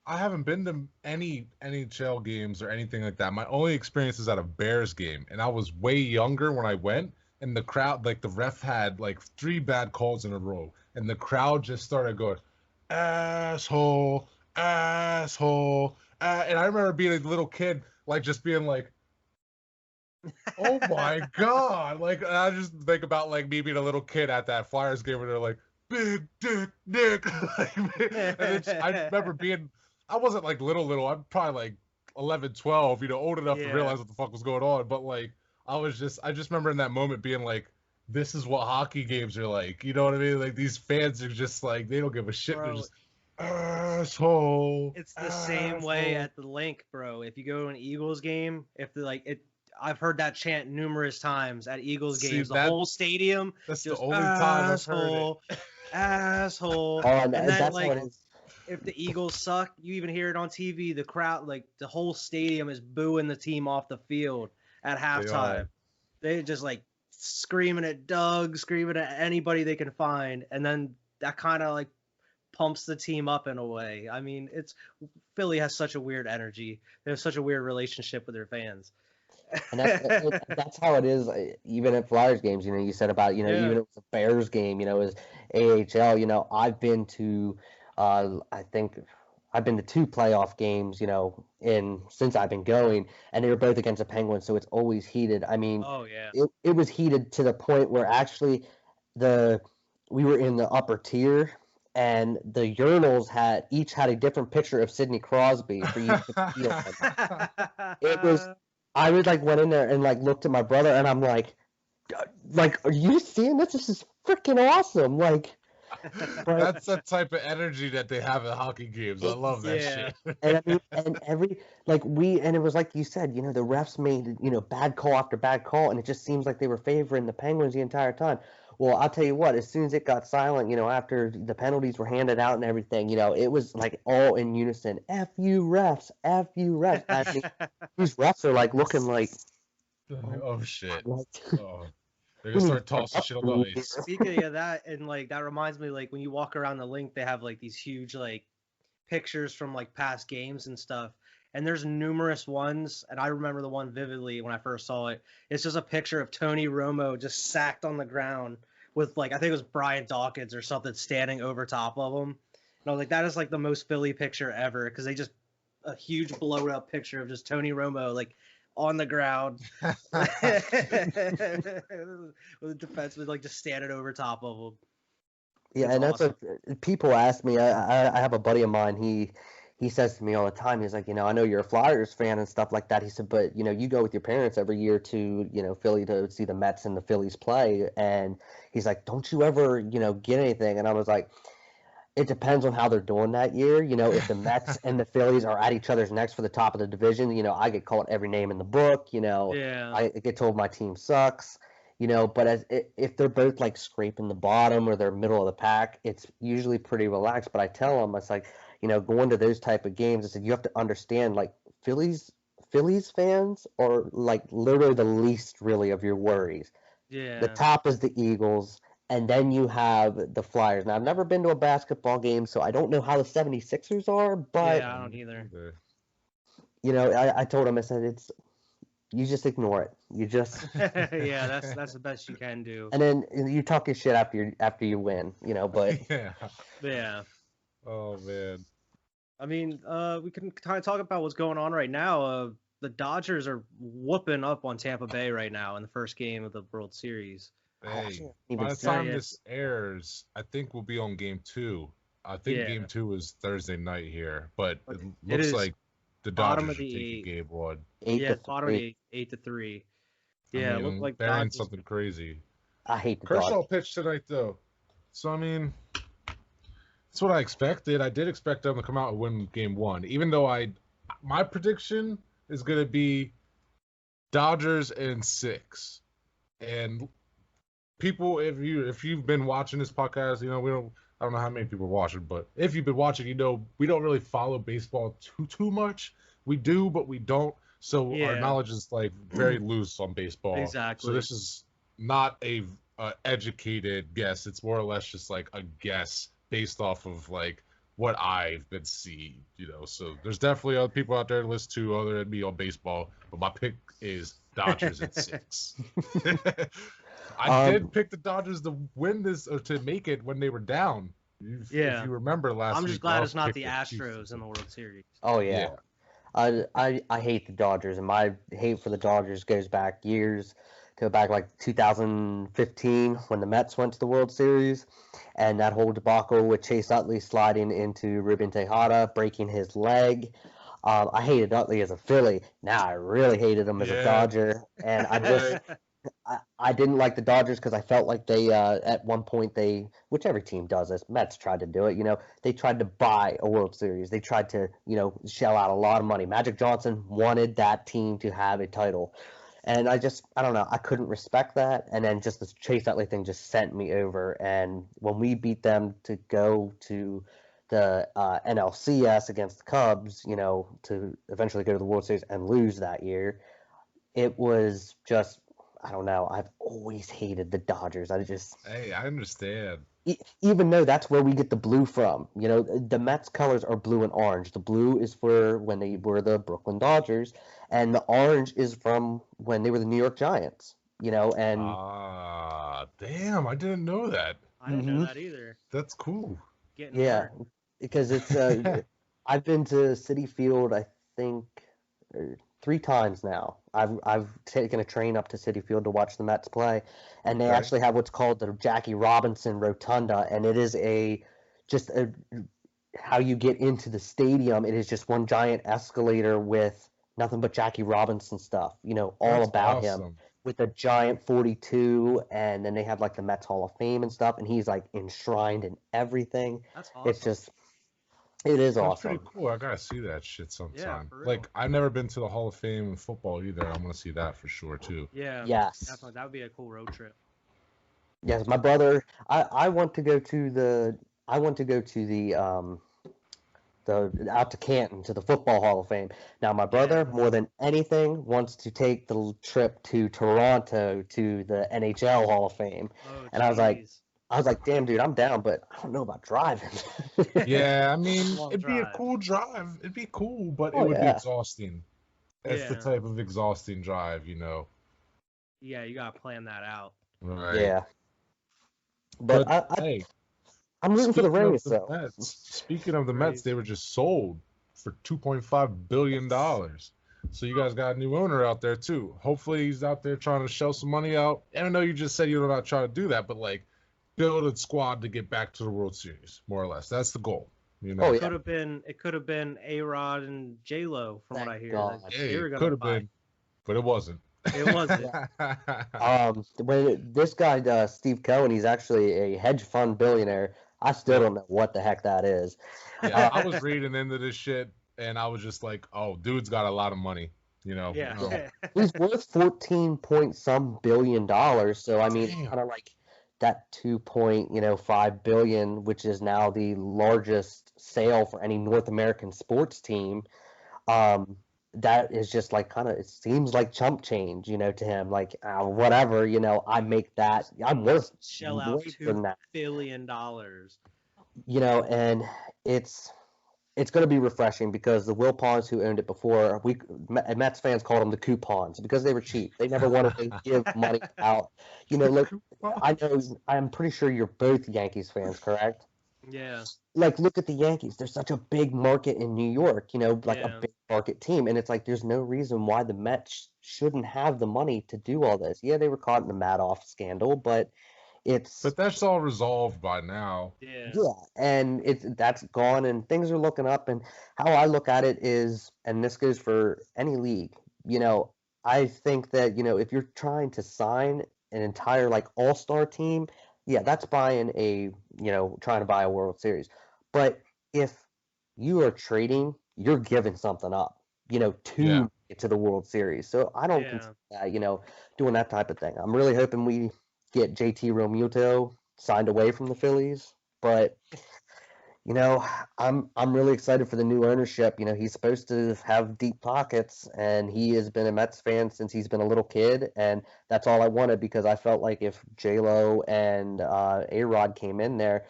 I haven't been to any NHL games or anything like that. My only experience is at a Bears game, and I was way younger when I went. And the crowd, like the ref had like 3 bad calls in a row, and the crowd just started going, asshole, asshole. And I remember being a little kid, like just being like, oh my God. Like, and I just think about like me being a little kid at that Flyers game where they're like, Big Dick Nick. I remember I wasn't like little, I'm probably like 11, 12, old enough to Yeah. realize what the fuck was going on. But like, I just remember in that moment being like, this is what hockey games are like. You know what I mean? Like, these fans are just like, they don't give a shit. They're Bro, just, asshole. it's the same way asshole." at the link, bro. If you go to an Eagles game, if the like it, I've heard that chant numerous times at Eagles See, games. The that- whole stadium That's the just only time I've heard it. asshole, asshole. Oh, and then, that's like, what it is. if the Eagles suck, you even hear it on TV. The crowd, like the whole stadium, is booing the team off the field at halftime. They just like screaming at Doug, screaming at anybody they can find, and then that kind of like pumps the team up in a way. I mean, Philly has such a weird energy. They have such a weird relationship with their fans. And that's how it is, even at Flyers games. You said about, Yeah. even if it was a Bears game, it was AHL. I've been to, I think I've been to 2 playoff games, since I've been going, and they were both against the Penguins, so it's always heated. I mean, Oh yeah. it was heated to the point where actually the we were in the upper tier, and the urinals each had a different picture of Sidney Crosby for you to feel. It was, I was like went in there and like looked at my brother, and I'm like, are you seeing this? This is freaking awesome! Like, but That's the type of energy that they have at hockey games. I love that Yeah. shit. and I mean, and and it was like you said, the refs made bad call after bad call, and it just seems like they were favoring the Penguins the entire time. Well, I'll tell you what, as soon as it got silent, after the penalties were handed out and everything, it was like all in unison. F you refs, F you refs. I mean, these refs are like looking like, Oh shit. like, Oh, they're gonna start tossing shit on the ice. Speaking of that, and like that reminds me, like when you walk around the link, they have like these huge like pictures from like past games and stuff. And there's numerous ones, and I remember the one vividly when I first saw it. It's just a picture of Tony Romo just sacked on the ground with like I think it was Brian Dawkins or something standing over top of him. And I was like, that is like the most Philly picture ever because they just a huge blown up picture of just Tony Romo like on the ground with a defenseman like just standing over top of him. Yeah, It's and that's awesome. what people ask me. I have a buddy of mine. He says to me all the time. He's like, I know you're a Flyers fan and stuff like that. He said, but you go with your parents every year to Philly to see the Mets and the Phillies play. And he's like, don't you ever get anything? And I was like, it depends on how they're doing that year. If the Mets and the Phillies are at each other's necks for the top of the division, I get called every name in the book. Yeah. I get told my team sucks. But if they're both like scraping the bottom or they're middle of the pack, it's usually pretty relaxed. But I tell them, it's like, going to those type of games, I said, you have to understand, like, Phillies fans are like literally the least really of your worries. The Yeah. top is the Eagles, and then you have the Flyers. Now, I've never been to a basketball game, so I don't know how the 76ers are, but, Yeah, I don't either. I told them, I said, you just ignore it. You just Yeah, that's the best you can do. and then you talk your shit after you win, but Yeah. Yeah. Oh man. I mean, we can kind of talk about what's going on right now. The Dodgers are whooping up on Tampa Bay right now in the first game of the World Series. Hey, even by the see time it. this airs, I think we'll be on game 2. I think Yeah. game 2 is Thursday night here, but it It looks is like the bottom Dodgers of are the taking eight. game 1. Yeah, 8-3. bottom of the 8-3. I Yeah, it mean, looked like bearing Dodgers. something crazy. I hate the Kershaw Dodgers. pitched tonight though, so I mean, that's what I expected. I did expect them to come out and win game 1, even though my prediction is gonna be Dodgers in 6. And people, if you've been watching this podcast, I don't know how many people are watching, but if you've been watching, we don't really follow baseball too much. We do, but we don't. So our Yeah. knowledge is like very loose on baseball. So Exactly. this is not a educated guess. It's more or less just like a guess based off of like what I've been seeing. So there's definitely other people out there to listen to other than me on baseball, but my pick is Dodgers at 6. I did pick the Dodgers to win this or to make it when they were down. If you remember last week. I'm just glad it's not picked the Chiefs. Astros in the World Series. Oh yeah. I hate the Dodgers, and my hate for the Dodgers goes back like 2015 when the Mets went to the World Series, and that whole debacle with Chase Utley sliding into Ruben Tejada, breaking his leg. I hated Utley as a Philly. Now I really hated him as a Dodger, and I didn't like the Dodgers because I felt like they at one point which every team does this. Mets tried to do it. They tried to buy a World Series. They tried to shell out a lot of money. Magic Johnson wanted that team to have a title, and I don't know. I couldn't respect that. And then just this Chase Utley thing just sent me over. And when we beat them to go to the NLCS against the Cubs, to eventually go to the World Series and lose that year, it was just, I don't know. I've always hated the Dodgers. Hey, I understand. Even though that's where we get the blue from. The Mets colors are blue and orange. The blue is for when they were the Brooklyn Dodgers, and the orange is from when they were the New York Giants. And damn, I didn't know that. I didn't know that either. That's cool. Getting yeah, learned. because it's I've been to Citi Field, I think, 3 times now. I've taken a train up to Citi Field to watch the Mets play, and they actually have what's called the Jackie Robinson Rotunda, and it is how you get into the stadium. It is just one giant escalator with nothing but Jackie Robinson stuff, all That's about him, awesome. with a giant 42, and then they have like the Mets Hall of Fame and stuff, and he's like enshrined in everything. That's It's awesome. just, it is That's pretty awesome. cool. I gotta see that shit Yeah, sometime. for real. Like, I've never been to the Hall of Fame in football either. I'm gonna see that for sure too. Yeah, Yes. definitely. That would be a cool road trip. Yes, my brother. I want to go to the. I want to go to the out to Canton to the Football Hall of Fame. Now, my brother, Yeah. more than anything, wants to take the trip to Toronto to the NHL Hall of Fame. Oh, And I was jeez. like, damn, dude, I'm down, but I don't know about driving. Yeah, I mean, Long it'd be a drive. cool drive. It'd be cool, but it Oh, would be yeah. exhausting. It's the Yeah. type of exhausting drive, Yeah, you gotta plan that out. Right. Yeah. But hey, I'm rooting for the speaking of Rays, the so. Mets, speaking of the Rays. Mets, they were just sold for $2.5 billion. So you guys got a new owner out there too. Hopefully he's out there trying to shell some money out. And I know you just said you're not trying to do that, but like build a squad to get back to the World Series, more or less. That's the goal. Oh, It yeah. could have been A-Rod and J-Lo from what I Thank hear. God. That Hey, they were it gonna could have buy. been, but it wasn't. It wasn't. When this guy, Steve Cohen, he's actually a hedge fund billionaire. I still don't know what the heck that is. Yeah, I was reading into this shit, and I was just like, "Oh, dude's got a lot of money," Yeah. Yeah. He's worth 14 point some billion dollars. So I mean, Damn. kind of like that 2.5 billion, which is now the largest sale for any North American sports team. That is just like kind of, it seems like chump change, to him. Like, whatever, I make that. I'm worth Shell out way than that, $2 billion. and it's going to be refreshing because the Wilpons who owned it before, Mets fans called them the coupons because they were cheap. They never wanted to give money out. Look, I'm pretty sure you're both Yankees fans, correct? Yeah. Like, look at the Yankees. They're such a big market in New York, like Yeah. a big market team. And it's like, there's no reason why the Mets shouldn't have the money to do all this. Yeah, they were caught in the Madoff scandal, but But that's all resolved by now. Yeah. and that's gone, and things are looking up. And how I look at it is, and this goes for any league, I think that if you're trying to sign an entire like all-star team, yeah, that's buying trying to buy a World Series. But if you are trading, you're giving something up, to get to the World Series. So I don't consider that, doing that type of thing. I'm really hoping we get JT Realmuto signed away from the Phillies, but I'm really excited for the new ownership. He's supposed to have deep pockets, and he has been a Mets fan since he's been a little kid, and that's all I wanted because I felt like if J-Lo and A-Rod came in there,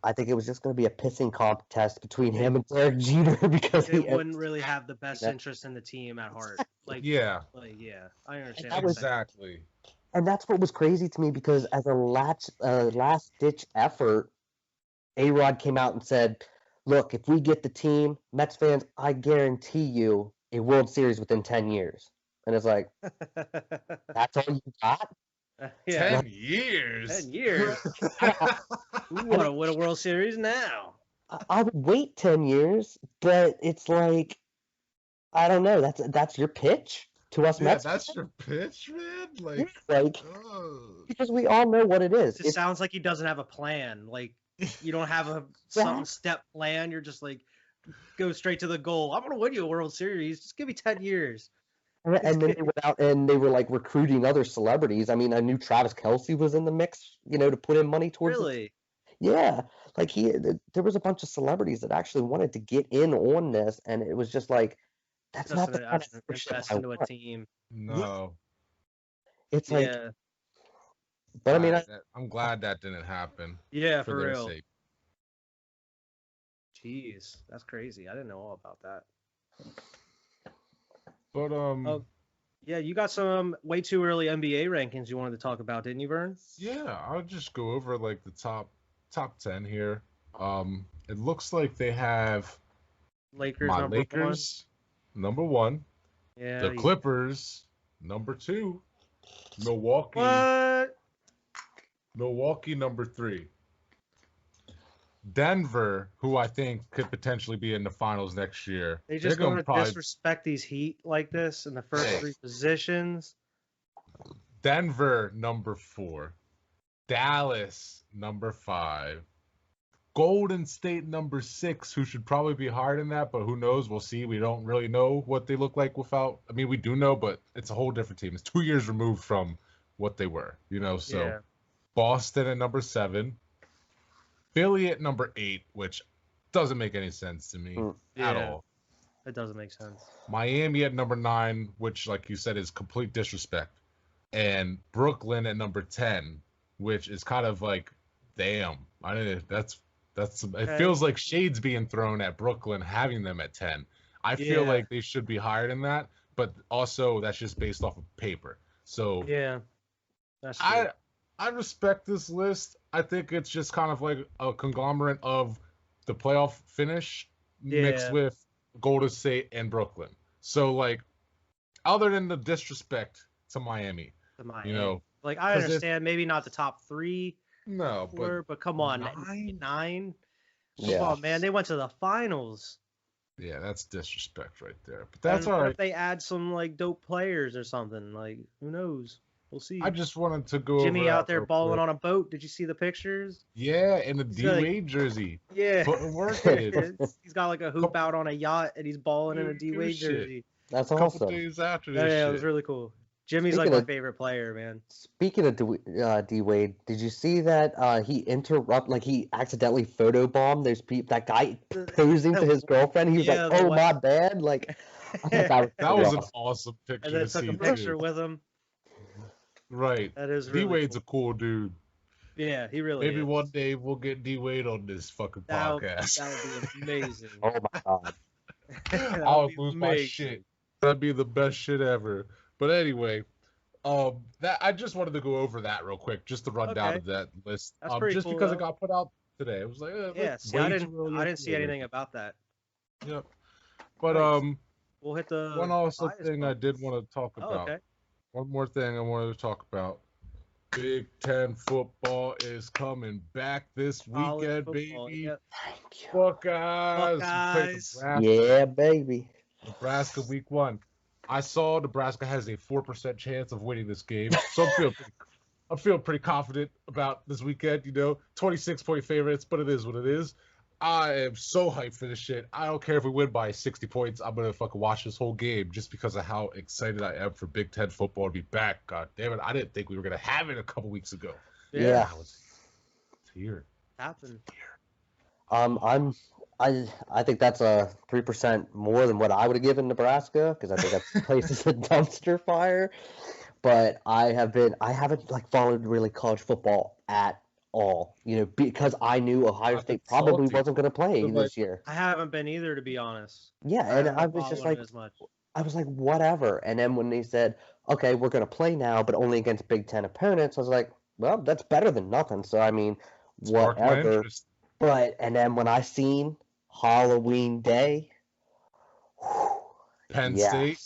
I think it was just going to be a pissing contest between him and Derek Jeter because They wouldn't really have the best interest in the team at heart. Yeah. I understand. Exactly. And that's what was crazy to me because as a last ditch effort, A-Rod came out and said, look, if we get the team, Mets fans, I guarantee you a World Series within 10 years. And it's like, that's all you got? 10 years? 10 years? We want to win a World Series now. I would wait 10 years, but it's like, I don't know. That's your pitch to us Mets that's fans? your pitch, man? Because we all know what it is. It sounds like he doesn't have a plan. Like, you don't have a some step plan. You're just like, go straight to the goal. I'm going to win you a World Series. Just give me 10 years. And then they went out and they were like recruiting other celebrities. I mean, I knew Travis Kelce was in the mix, to put in money towards Really? Yeah, like there was a bunch of celebrities that actually wanted to get in on this, and it was just like, that's not the kind of invest into a team. No. It's like, but I mean, I'm glad that didn't happen. Yeah, for their real. sake. Jeez, that's crazy. I didn't know all about that. But yeah, you got some way too early NBA rankings you wanted to talk about, didn't you, Vern? Yeah, I'll just go over like the top 10 here. It looks like they have Lakers my number Lakers number 1, Yeah. The Clippers, number 2. Milwaukee. What? Milwaukee, number 3. Denver, who I think could potentially be in the finals next year. They They're just going going to to probably disrespect these Heat like this in the first Hey. 3 positions. Denver, number 4. Dallas, number 5. Golden State, number 6, who should probably be higher than that, but who knows? We'll see. We don't really know what they look like without. I mean, we do know, but it's a whole different team. It's 2 years removed from what they were, So Yeah. Boston at number 7. Philly at number 8, which doesn't make any sense to me at Yeah. all. It doesn't make sense. Miami at number 9, which, like you said, is complete disrespect. And Brooklyn at number 10, which is kind of like, damn. I didn't. That's it feels like shades being thrown at Brooklyn having them at 10. I feel Yeah. like they should be higher than that, but also that's just based off of paper. So Yeah. That's true. I respect this list. I think it's just kind of like a conglomerate of the playoff finish mixed Yeah. with Golden State and Brooklyn. So, like, other than the disrespect to Miami, To Miami. you know, Like, I 'cause understand maybe not the top 3, no, but but come on, 9? 9. Come Yeah. on, man. They went to the finals. Yeah, that's disrespect right there. But And that's all what right. if they add some like dope players or something? Like, who knows? We'll see. I just wanted to go Jimmy over out that there real balling quick. on a boat. Did you see the pictures? Yeah, in the He's D like- Wade jersey, Yeah. putting work in. He's got like a hoop out on a yacht and he's balling in a Dude, D good Wade shit. jersey. That's A couple awesome. days after Yeah, this it shit. was really cool. Jimmy's Speaking like of- my favorite player, man. Speaking of D Wade, did you see that he accidentally photobombed those people? That guy posing to his girlfriend. He was Yeah, like, the "Oh, what- my bad." Like, I thought that was That was an awesome. awesome picture And then to took see a picture too. with him. Right. That is D really Wade's cool. a cool dude. Yeah, he really Maybe is. one day we'll get D Wade on this fucking podcast. That would be amazing. Oh my god. That I'll would be lose my amazing. shit. That'd be the best shit ever. But anyway, that I just wanted to go over that real quick, just to run down Okay. of that list. That's pretty just cool, because it though. got put out today. It was like, Yeah, it's see, way I too didn't early see for it. anything about that. Yep. But Nice. We'll hit the one also bias thing I button. did want to talk Oh, about. okay. One more thing I wanted to talk about. Big Ten football is coming back this College weekend, football, baby. yep. Thank you. Buckeyes. We played Buckeyes. Nebraska. Yeah, baby. Nebraska week 1. I saw Nebraska has a 4% chance of winning this game, so I'm feeling pretty confident about this weekend. 26-point favorites, but it is what it is. I am so hyped for this shit. I don't care if we win by 60 points. I'm gonna fucking watch this whole game just because of how excited I am for Big Ten football to be back. God damn it! I didn't think we were gonna have it a couple weeks ago. Yeah. Now it's here. Happened. I think that's a 3% more than what I would have given Nebraska, because I think that place is a dumpster fire. But I haven't like followed really college football at all, because I knew Ohio I've State been probably salty. wasn't going to play But, this year. I haven't been either, to be honest. Yeah, and I haven't was just followed like, it as much. I was like, whatever. And then when they said, okay, we're going to play now, but only against Big Ten opponents, I was like, well, that's better than nothing. So, I mean, Sparked my whatever. interest. And then when I seen Halloween Day, Penn yes, State.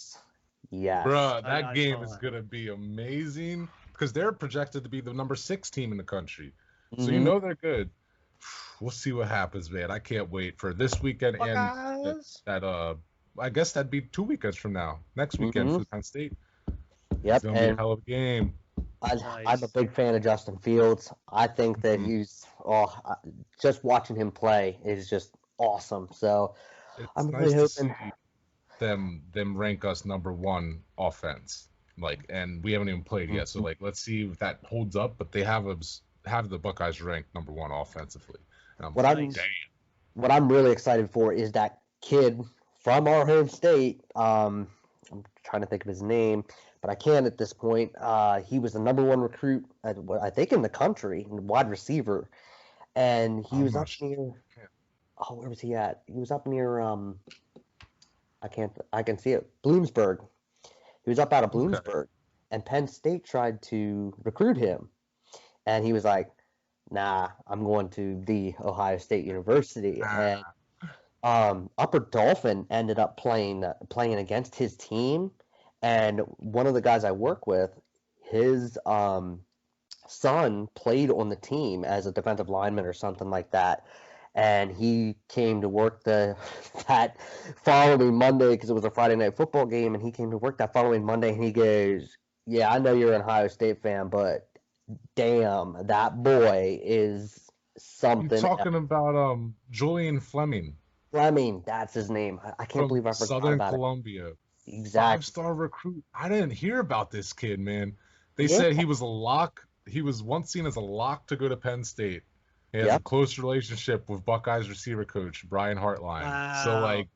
yes. Bruh, I that game saw is that. gonna be amazing because they're projected to be the number 6 team in the country. So Mhm. they're good. We'll see what happens, man. I can't wait for this weekend and Buckeyes. that I guess that'd be 2 weekends from now. Next weekend Mhm. for Penn State. Yep, It's gonna be a and hell of a game. I'm Nice. a big fan of Justin Fields. I think that Mhm. just watching him play is just awesome. So It's I'm nice really to hoping. see them rank us number 1 offense. And we haven't even played yet, so let's see if that holds up. But they have the Buckeyes ranked number 1 offensively. And I'm What like, I'm damn. what I'm really excited for is that kid from our home state. I'm trying to think of his name, but I can't at this point. He was the number 1 recruit, I think, in the country, wide receiver, and he I'm was not up sure. near. Oh, where was he at? He was up near. I can see it. Bloomsburg. He was up out of Okay. Bloomsburg, and Penn State tried to recruit him, and he was like, "Nah, I'm going to the Ohio State University." And Upper Dolphin ended up playing against his team, And one of the guys I work with, his son played on the team as a defensive lineman or something like that. And he came to work that following Monday because it was a Friday night football game, and he came to work that following Monday, and he goes, "Yeah, I know you're an Ohio State fan, but damn, that boy is You something else." talking about Julian Fleming Fleming, that's his name. I can't from believe I forgot Southern about it. Columbia, Exactly. 5-star recruit. I didn't hear about this kid, man. They Yeah. said he was a lock. He was once seen as a lock to go to Penn State. He has a Yep. close relationship with Buckeyes receiver coach Brian Hartline. So Wow. like,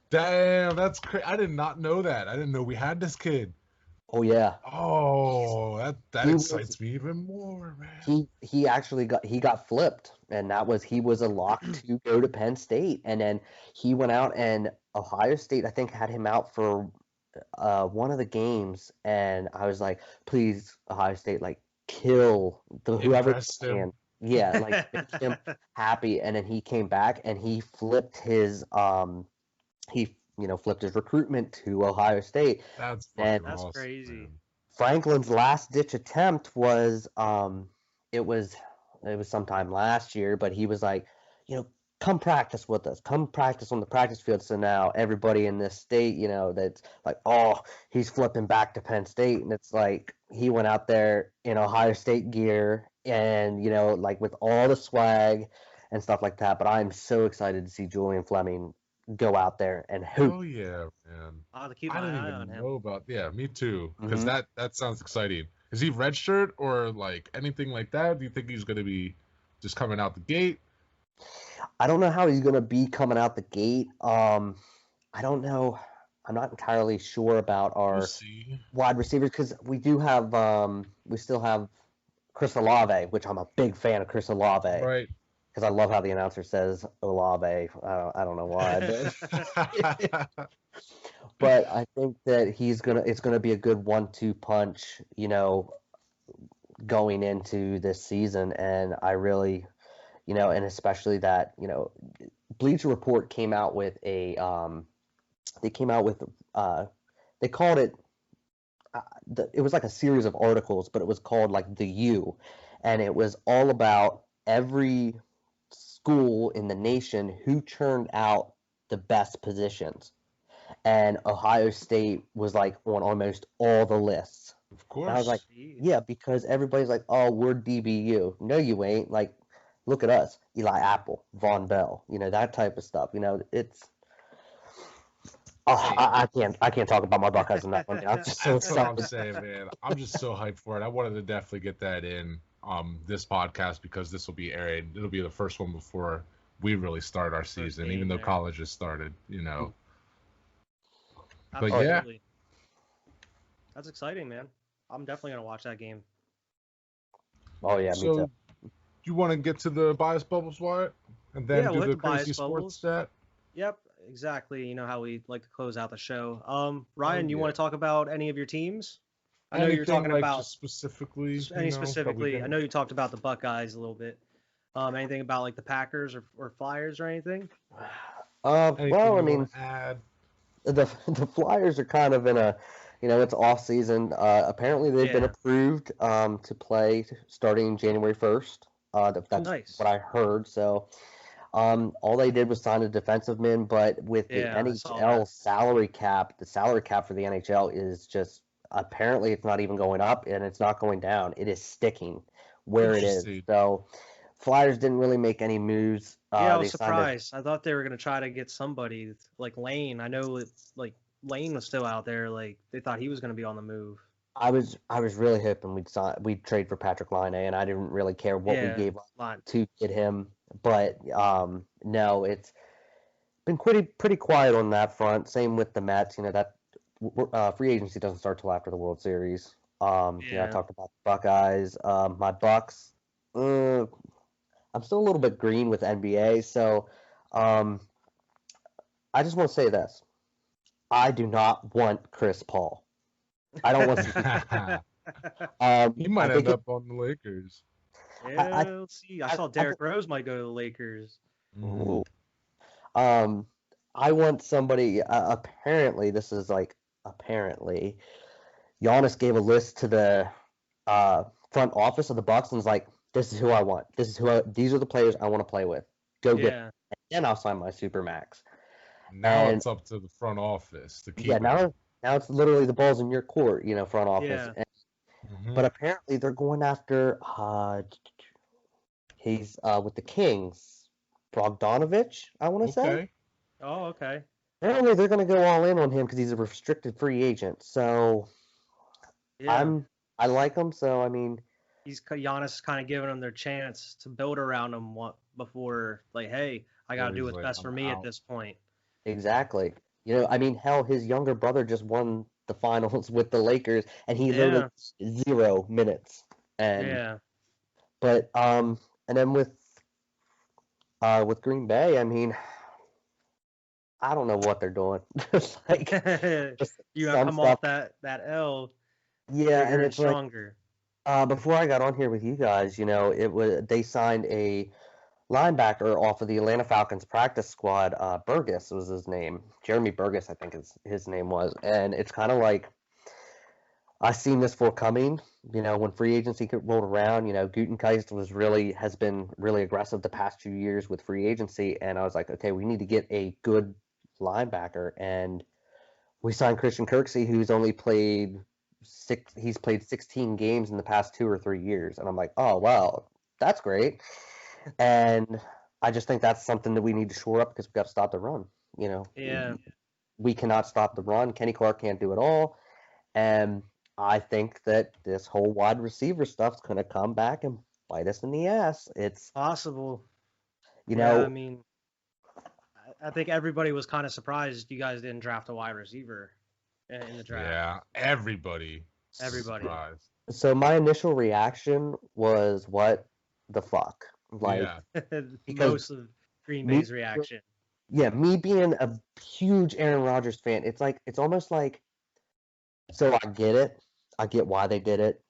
damn, that's crazy. I did not know that. I didn't know we had this kid. Oh yeah. Oh, that He was excites me even more, man. he actually got flipped, and he was a lock to go to Penn State, and then he went out, and Ohio State I think had him out for one of the games, and I was like, please Ohio State, like, kill the whoever's Impressed playing. him. Yeah, like, make him happy. And then he came back and he flipped his flipped his recruitment to Ohio State. That's And fucking That's awesome, crazy. man. Franklin's last ditch attempt was it was sometime last year, but he was like, come practice with us, come practice on the practice field. So now everybody in this state, that's like, oh, he's flipping back to Penn State, and it's like he went out there in Ohio State gear, and like with all the swag and stuff like that. But I'm so excited to see Julian Fleming go out there and hoop. Hell yeah, man. I'll have to keep I my didn't eye on even him. know about. Yeah, me too. Because Mhm. that sounds exciting. Is he redshirt or like anything like that? Do you think he's gonna be just coming out the gate? I don't know how he's going to be coming out the gate. I don't know. I'm not entirely sure about We'll our see. wide receivers because we still have Chris Olave, which I'm a big fan of Chris Olave Right. because I love how the announcer says Olave. I don't know why, but I think that it's gonna be a good 1-2 punch, going into this season, and I really, and especially that, Bleacher Report came out with they came out with they called it it was like a series of articles, but it was called like the U, and it was all about every school in the nation who turned out the best positions, and Ohio State was like on almost all the lists. Of And I was like, course. yeah, because everybody's like, oh, we're DBU. No, you ain't. Like, look at us, Eli Apple, Von Bell, that type of stuff. It's oh, Hey. I can't talk about my Buckeyes enough. I mean, I'm just so That's what I'm excited. saying, man. I'm just so hyped for it. I wanted to definitely get that in this podcast because this will be aired. It'll be the first one before we really start our season, game even though there. college has started. But Oh, yeah. Absolutely. That's exciting, man. I'm definitely gonna watch that game. Oh yeah, me too. So you want to get to the bias bubbles, Wyatt, and then Yeah, do we'll hit the the bias crazy sports bubbles. stat? Yep, exactly. You know how we like to close out the show. Oh Ryan, you yeah. want to talk about any of your teams? I know you're Anything talking like about just specifically, any that we specifically. I can. know you talked about the Buckeyes a little bit. Anything about like the Packers or Flyers or anything? Well, Anything I you mean, want to add? the Flyers are kind of in a, it's off season. Apparently, they've been Yeah. approved to play starting January 1st. That's Nice. what I heard. So, all they did was sign a defensive man, but with the Yeah, I saw that. NHL salary cap, the salary cap for the NHL is just apparently it's not even going up and it's not going down. It is sticking where it is. Interesting. So, Flyers didn't really make any moves. Yeah, I They was signed a surprised. I thought they were gonna try to get somebody like Lane. I know like Lane was still out there. Like they thought he was gonna be on the move. I was really hoping we'd trade for Patrick Laine, and I didn't really care what we Yeah, gave up line. to get him. But no, it's been pretty quiet on that front. Same with the Mets. That free agency doesn't start till after the World Series. I Yeah. talked about the Buckeyes. My Bucks. I'm still a little bit green with NBA, so um, I just want to say this: I do not want Chris Paul. I don't want. He I might think end up on the Lakers. Yeah, let's see. I saw I Derrick Rose might go to the Lakers. Mhm. Ooh. Um, I want somebody. Apparently, this is like apparently, Giannis gave a list to the front office of the Bucks and was like, "This is who I want. These are the players I want to play with. Go get them, Yeah. and then I'll sign my super max." Now And it's up to the front office to yeah, keep him. now it's literally the ball's in your court, front office. Yeah. But apparently they're going after he's with the Kings, Bogdanovich, I want to say. Okay. Oh, okay. Apparently they're going to go all in on him because he's a restricted free agent. So Yeah. I like him. So I mean, Giannis kind of giving them their chance to build around them before, like, hey, I got to do He's what's like, best for I'm me at out. this point. exactly. I mean, hell, his younger brother just won the finals with the Lakers, and he literally Yeah. 0 minutes. And Yeah. but and then with Green Bay, I mean, I don't know what they're doing. Like just You got to some come stuff. off that L Yeah, bigger and and it's like stronger. before I got on here with you guys, they signed a linebacker off of the Atlanta Falcons practice squad. Burgess was his name. Jeremy Burgess, I think his name was. And it's kind of like I seen this forecoming. When free agency rolled around, Gutenkist has been really aggressive the past 2 years with free agency, and I was like, okay, we need to get a good linebacker, and we signed Christian Kirksey, who's only played he's played 16 games in the past 2 or 3 years, and I'm like, oh wow, that's great. And I just think that's something that we need to shore up because we've got to stop the run. Yeah. We cannot stop the run. Kenny Clark can't do it all. And I think that this whole wide receiver stuff's going to come back and bite us in the ass. It's, Possible. you Yeah, I know, mean, I think everybody was kind of surprised you guys didn't draft a wide receiver in the draft. Yeah, everybody. Everybody. Surprised. so my initial reaction was, what the fuck? Like, Yeah. because Most of Green me, Bay's reaction. yeah, me being a huge Aaron Rodgers fan, it's almost like, so I get it. I get why they did it.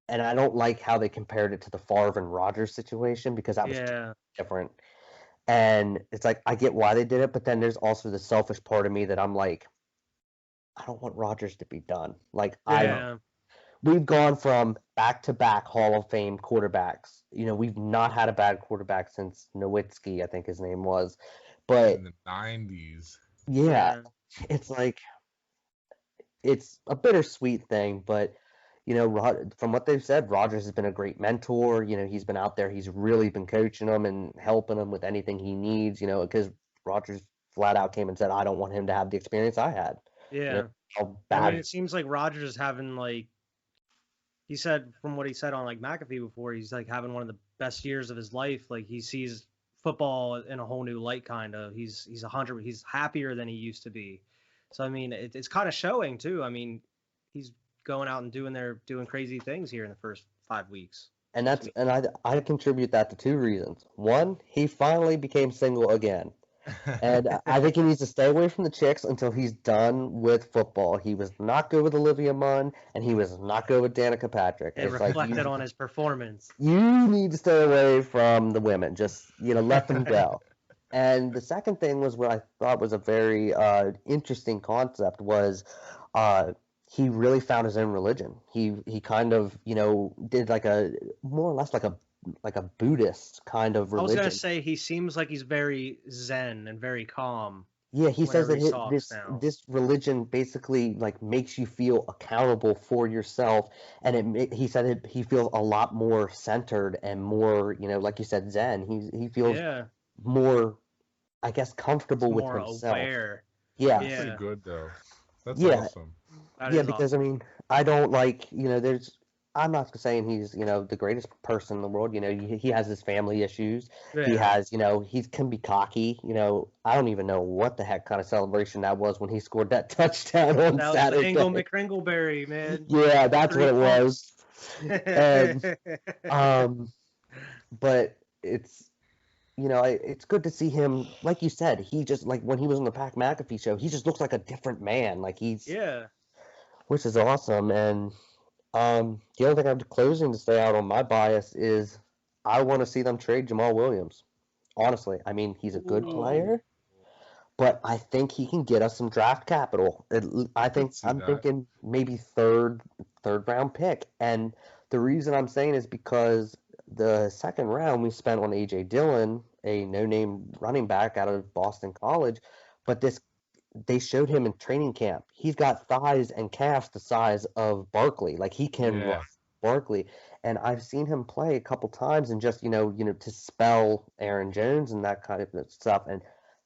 And I don't like how they compared it to the Favre and Rodgers situation because that was Yeah. different. And it's like I get why they did it, but then there's also the selfish part of me that I'm like, I don't want Rodgers to be done. Like Yeah. we've gone from back-to-back Hall of Fame quarterbacks. We've not had a bad quarterback since Nowitzki, I think his name was. But In the 90s. yeah, it's like it's a bittersweet thing, but from what they've said, Rodgers has been a great mentor. He's been out there, he's really been coaching him and helping him with anything he needs. Because Rodgers flat out came and said, "I don't want him to have the experience I had." Yeah. How I mean, bad. it seems like Rodgers is having, like, he said, from what he said on, like, McAfee before, he's, like, having one of the best years of his life. Like, he sees football in a whole new light, kind of. He's happier than he used to be. So, I mean, it's kind of showing, too. I mean, he's going out and doing crazy things here in the first 5 weeks. And I contribute that to two reasons. One, he finally became single again. And I think he needs to stay away from the chicks until he's done with football. He was not good with Olivia Munn, and he was not good with Danica Patrick. It It's like reflected on his performance. you need to stay away from the women. Just let them go. And the second thing was what I thought was a very interesting concept was he really found his own religion. He kind of did like a more or less like a Buddhist kind of I was religion. gonna say he seems like he's very zen and very calm. Yeah, he says whenever that he talks now. this religion basically like makes you feel accountable for yourself, and he said he feels a lot more centered and more like you said, zen. He feels Yeah, more, I guess, he's comfortable with more himself. aware. Yeah, That's pretty Yeah, good though. That's yeah, awesome. that yeah. is Because I awesome. mean, I don't like I'm not saying he's the greatest person in the world. He has his family issues. He Yeah, has he can be cocky. I don't even know what the heck kind of celebration that was when he scored that touchdown on that was the Saturday. Ingle McCringleberry, man. Yeah, that's what Three it was. And pumps. but it's it's good to see him. Like you said, he just like when he was on the Pat McAfee show, he just looks like a different man. Like Yeah, which is awesome. And the only thing I'm closing to stay out on my bias is I want to see them trade Jamal Williams. Honestly, I mean he's a good ooh, player, but I think he can get us some draft capital. I could think see I'm that. thinking maybe third round pick. And the reason I'm saying is because the second round we spent on AJ Dillon, a no-name running back out of Boston College, but this they showed him in training camp. He's got thighs and calves the size of Barkley. Like he can Yeah. run Barkley. And I've seen him play a couple times and just, to spell Aaron Jones and that kind of stuff. And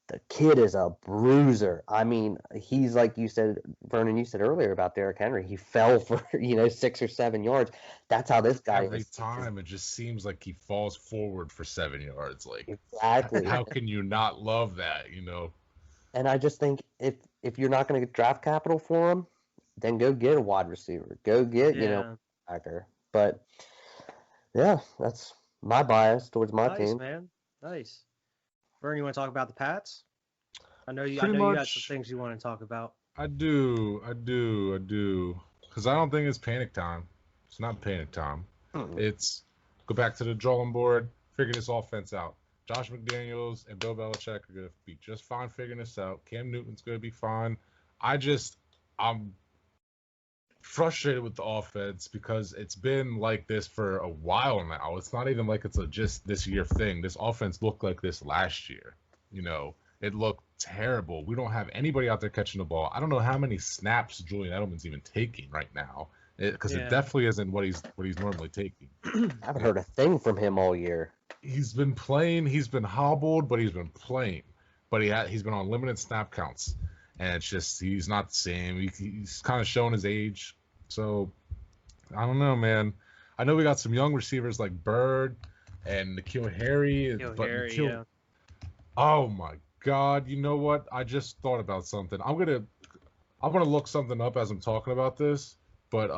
the kid is a bruiser. I mean, he's like you said, Vernon, you said earlier about Derrick Henry. He fell for, 6 or 7 yards. That's how this guy Every is. time it just seems like he falls forward for 7 yards. Like, Exactly. how can you not love that? And I just think if you're not going to get draft capital for him, then go get a wide receiver. Go get, Yeah. backer. But yeah, that's my bias towards my Nice, team. man. Nice. Vern, you want to talk about the Pats? I know you Pretty got some much. things you want to talk about. I do. Because I don't think it's panic time. It's not panic time. Mm-mm. It's go back to the drawing board, figure this offense out. Josh McDaniels and Bill Belichick are going to be just fine figuring this out. Cam Newton's going to be fine. I'm frustrated with the offense because it's been like this for a while now. It's not even like it's a just this year thing. This offense looked like this last year. It looked terrible. We don't have anybody out there catching the ball. I don't know how many snaps Julian Edelman's even taking right now, because it definitely isn't what he's normally taking. I haven't heard a thing from him all year. He's been playing. He's been hobbled, but he's been playing. But he's been on limited snap counts, and it's just he's not the same. He's kind of showing his age. So I don't know, man. I know we got some young receivers like Bird and N'Keal Harry, Yeah. Oh my God! You know what? I just thought about something. I'm gonna look something up as I'm talking about this. But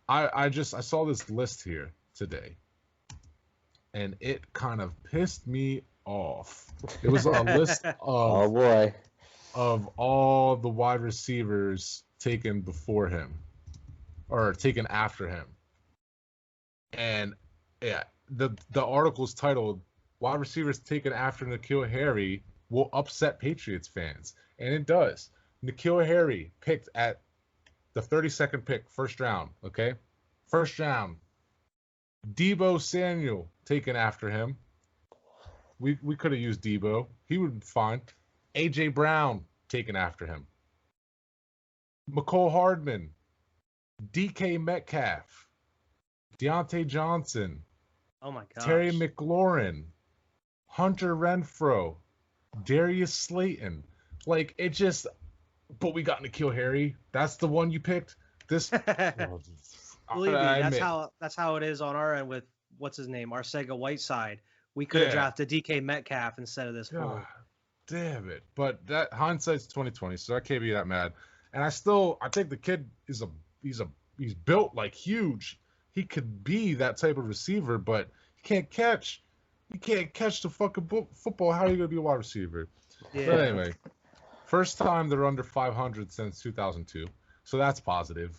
I saw this list here today, and it kind of pissed me off. It was a list Oh boy. of all the wide receivers taken before him or taken after him. And yeah, the article's titled "Wide Receivers Taken After N'Keal Harry Will Upset Patriots Fans," and it does. N'Keal Harry picked at the 32nd pick, first round. Okay, first round. Deebo Samuel taken after him. We could have used Deebo. He would be fine. A.J. Brown taken after him. McCole Hardman. DK Metcalf. Deontay Johnson. Oh my gosh. Terry McLaurin. Hunter Renfrow. Darius Slayton. Like, it just... But we got N'Keal Harry. That's the one you picked? This... Believe me, that's how it is on our end with, what's his name, Arcega Whiteside. We could have drafted DK Metcalf instead of this fool. Damn it. But that hindsight's 2020, so I can't be that mad. And I think the kid is he's built like huge. He could be that type of receiver, but he can't catch. You can't catch the fucking football. How are you gonna be a wide receiver? Yeah. But anyway, first time they're under 500 since 2002, so that's positive.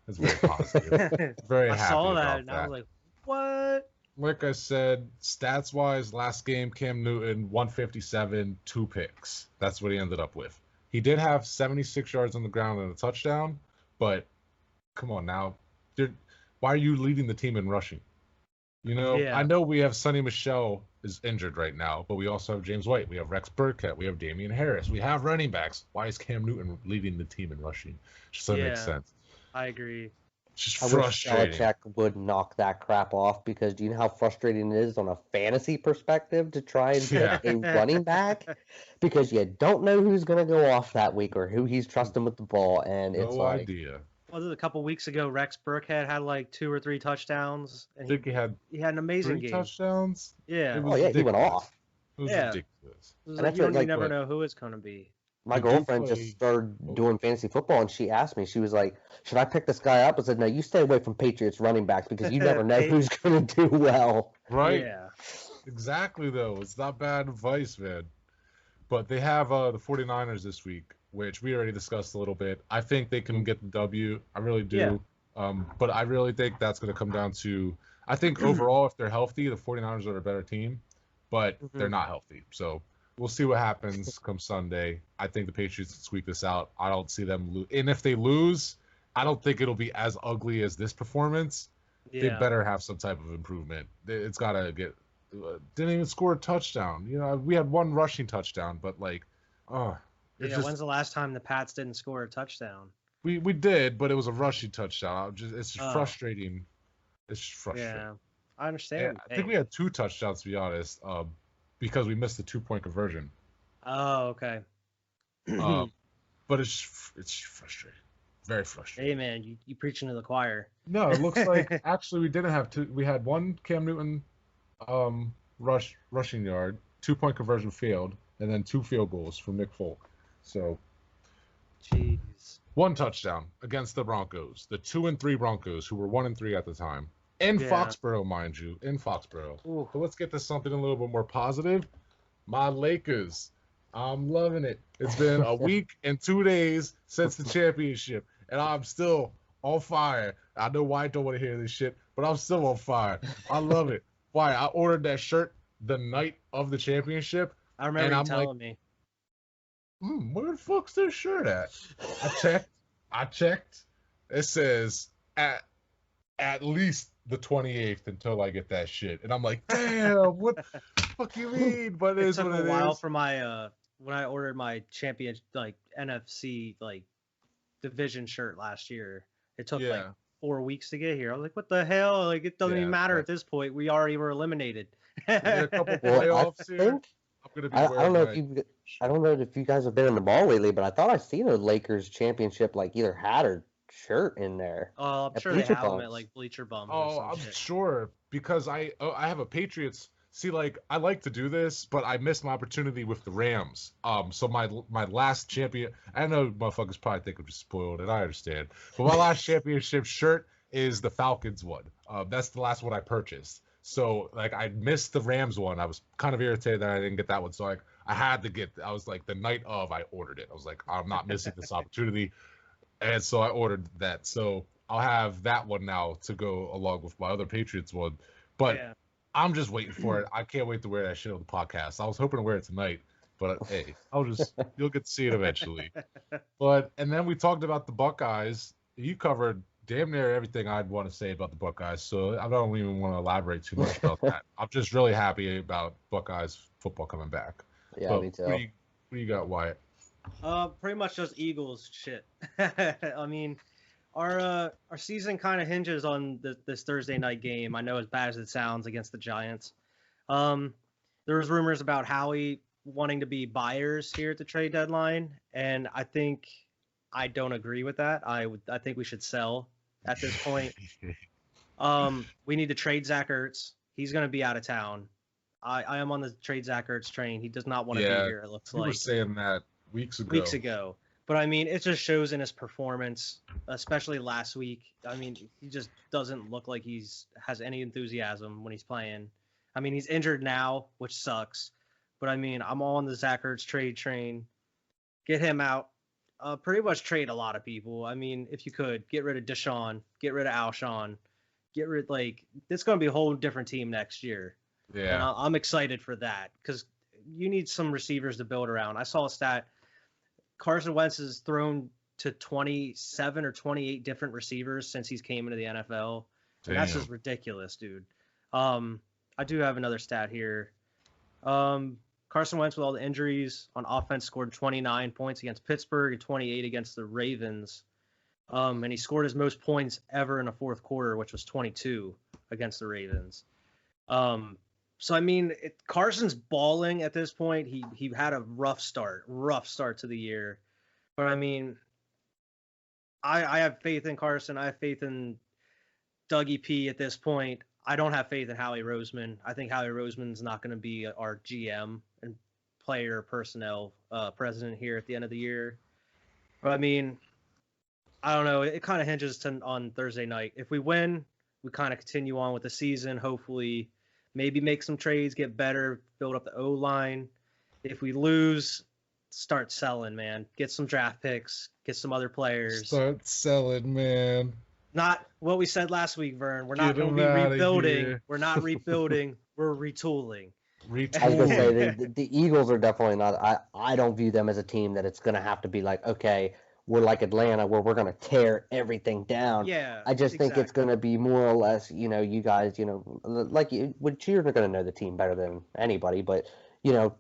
That's very positive. Very happy I saw about that and I was like, what? Like I said, stats-wise, last game, Cam Newton, 157, 2 picks. That's what he ended up with. He did have 76 yards on the ground and a touchdown, but come on now. Why are you leading the team in rushing? I know we have Sonny Michel is injured right now, but we also have James White. We have Rex Burkhead. We have Damian Harris. We have running backs. Why is Cam Newton leading the team in rushing? Just doesn't make sense. I agree. Just I frustrating. wish Belichick would knock that crap off, because do you know how frustrating it is on a fantasy perspective to try and pick a running back? Because you don't know who's going to go off that week or who he's trusting with the ball, and it's No idea. Was it a couple weeks ago? Rex Burkhead had like 2 or 3 touchdowns. And I think he had an amazing 3 game. touchdowns. Yeah. He went off. It was ridiculous. It was like, you never know who it's going to be. My girlfriend just started doing fantasy football, and she asked me, she was like, should I pick this guy up? I said, no, you stay away from Patriots running backs, because you never know who's going to do well. Right? Yeah. Exactly, though. It's not bad advice, man. But they have the 49ers this week, which we already discussed a little bit. I think they can get the W. I really do. Yeah. But I really think that's going to come down to, I think overall, if they're healthy, the 49ers are a better team, but they're not healthy. So We'll see what happens come Sunday. I think the Patriots can squeak this out. I don't see them lose. And if they lose, I don't think it'll be as ugly as this performance. They Yeah. better have some type of improvement. It's got to get. Didn't even score a touchdown. We had one rushing touchdown, but Yeah. When's the last time the Pats didn't score a touchdown? We did, but it was a rushing touchdown. It's just Oh. frustrating. It's just frustrating. Yeah, I understand. I think we had 2 touchdowns, to be honest, because we missed the 2-point conversion. Oh, okay. But it's frustrating. Very frustrating. Hey, man, you preaching to the choir. No, it looks like actually we didn't have 2. We had 1 Cam Newton rushing yard, 2-point conversion failed, and then 2 field goals from Nick Folk. So, jeez. 1 touchdown against the Broncos, the 2-3 Broncos, who were 1-3 at the time, in Foxborough, mind you, in Foxborough. Ooh. So let's get to something a little bit more positive. My Lakers, I'm loving it. It's been a week and 2 days since the championship, and I'm still on fire. I know White don't want to hear this shit, but I'm still on fire. I love it. Why? I ordered that shirt the night of the championship. I remember you telling me. Where the fuck's this shirt at? I checked. It says at least the 28th until I get that shit. And I'm like, damn, what the fuck you mean? But it took a while for my when I ordered my champion NFC division shirt last year. It took 4 weeks to get here. I was like, what the hell? It doesn't even matter at this point. We already were eliminated. A couple playoffs here. I don't know if you guys have been in the mall lately, but I thought I seen a Lakers championship either hat or shirt in there. Oh, I'm sure they have them at Bleacher Bums. Oh, I'm sure because I have a Patriots. See, I like to do this, but I missed my opportunity with the Rams. So my last champion. I know motherfuckers probably think I'm just spoiled, and I understand. But my last championship shirt is the Falcons one. That's the last one I purchased. So I missed the Rams one. I was kind of irritated that I didn't get that one. So I had to get. I was the night of I ordered it. I was like, I'm not missing this opportunity, and so I ordered that. So I'll have that one now to go along with my other Patriots one. But I'm just waiting for it. I can't wait to wear that shit on the podcast. I was hoping to wear it tonight, but hey, you'll get to see it eventually. And then we talked about the Buckeyes. You covered damn near everything I'd want to say about the Buckeyes, so I don't even want to elaborate too much about that. I'm just really happy about Buckeyes football coming back. Yeah, me too. What do you got, Wyatt? Pretty much just Eagles shit. I mean, our season kind of hinges on this Thursday night game. I know as bad as it sounds against the Giants. There was rumors about Howie wanting to be buyers here at the trade deadline, and I don't agree with that. I think we should sell at this point. We need to trade Zach Ertz. He's going to be out of town. I am on the trade Zach Ertz train. He does not want to be here, it looks like. You were saying that weeks ago. But, I mean, it just shows in his performance, especially last week. I mean, he just doesn't look like has any enthusiasm when he's playing. I mean, he's injured now, which sucks. But, I mean, I'm on the Zach Ertz trade train. Get him out. Pretty much trade a lot of people. I mean, if you could, get rid of Deshaun, get rid of Alshon, it's going to be a whole different team next year. Yeah. And I'm excited for that because you need some receivers to build around. I saw a stat. Carson Wentz has thrown to 27 or 28 different receivers since he's came into the NFL. And that's just ridiculous, dude. I do have another stat here. Carson Wentz, with all the injuries on offense, scored 29 points against Pittsburgh and 28 against the Ravens. And he scored his most points ever in a fourth quarter, which was 22 against the Ravens. So, I mean, Carson's balling at this point. He had a rough start to the year. But, I mean, I have faith in Carson. I have faith in Dougie P at this point. I don't have faith in Howie Roseman. I think Howie Roseman's not going to be our GM and player personnel president here at the end of the year. But, I mean, I don't know. It kind of hinges on Thursday night. If we win, we kind of continue on with the season, hopefully. Maybe make some trades, get better, build up the O-line. If we lose, start selling, man. Get some draft picks, get some other players. Start selling, man. Not what we said last week, Vern. We're not going to be rebuilding. We're not rebuilding. We're retooling. I was gonna say Retool. the Eagles are definitely not. I don't view them as a team that it's gonna have to be like, okay, we're like Atlanta where we're gonna tear everything down. Yeah, I just think it's exactly. gonna be more or less, you guys, like which you're gonna know the team better than anybody, but you know,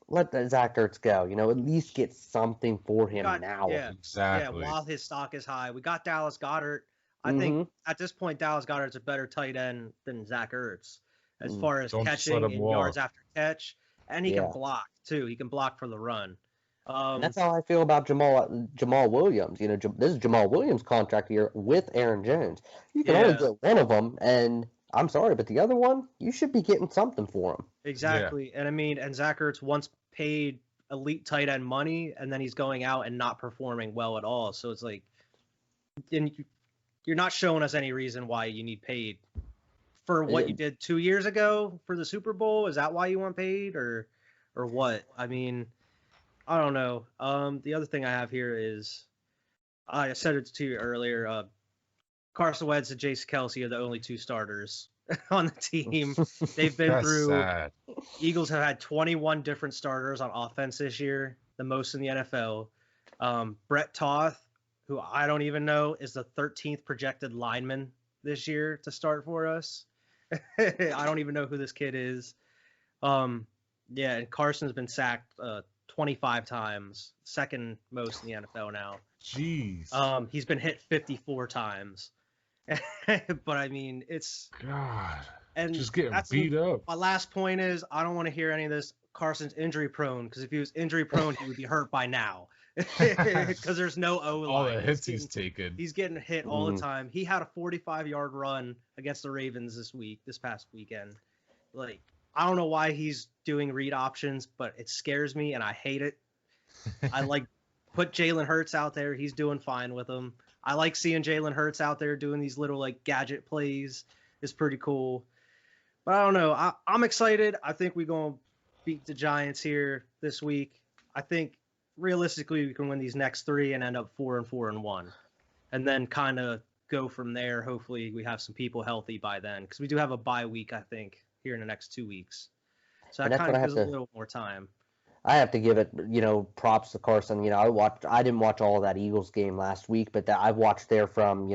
let the Zach Ertz go. At least get something for We him got now. yeah. Exactly. While his stock is high, we got Dallas Goddard. I think Mm-hmm. at this point, Dallas Goddard's a better tight end than Zach Ertz as far as Don't just let catching him and yards walk. after catch, and he can Yeah. block too. He can block for the run. And that's how I feel about Jamal Williams. This is Jamal Williams' contract year with Aaron Jones. You can only Yeah, get one of them, and I'm sorry, but the other one, you should be getting something for him. Yeah. exactly. And I mean, and Zach Ertz once paid elite tight end money, and then he's going out and not performing well at all. So it's like, and you're not showing us any reason why you need paid for what you did 2 years ago for the Super Bowl. Is that why you want paid, or what? I mean, I don't know. The other thing I have here is I said it to you earlier. Carson Wentz and Jason Kelsey are the only two starters on the team. They've been That's through. sad. Eagles have had 21 different starters on offense this year, the most in the NFL. Brett Toth, who I don't even know, is the 13th projected lineman this year to start for us. I don't even know who this kid is. Yeah, and Carson's been sacked 25 times, second most in the NFL now. Jeez. He's been hit 54 times. But I mean, it's God. and Just getting that's beat up. my last point is I don't want to hear any of this. Carson's injury prone because if he was injury prone, he would be hurt by now. Because there's no O line. All the hits he's taken. He's getting hit all the time. He had a 45-yard run against the Ravens this past weekend. Like, I don't know why he's doing read options, but it scares me and I hate it. I like put Jalen Hurts out there. He's doing fine with them. I like seeing Jalen Hurts out there doing these little like gadget plays. It's pretty cool. But I don't know. I'm excited. I think we're going to beat the Giants here this week. I think realistically we can win these next three and end up 4-4-1. And then kind of go from there. Hopefully we have some people healthy by then because we do have a bye week, I think, here in the next 2 weeks. So that kind of gives a little more time. I have to give it, props to Carson. I didn't watch all of that Eagles game last week, but I watched there from,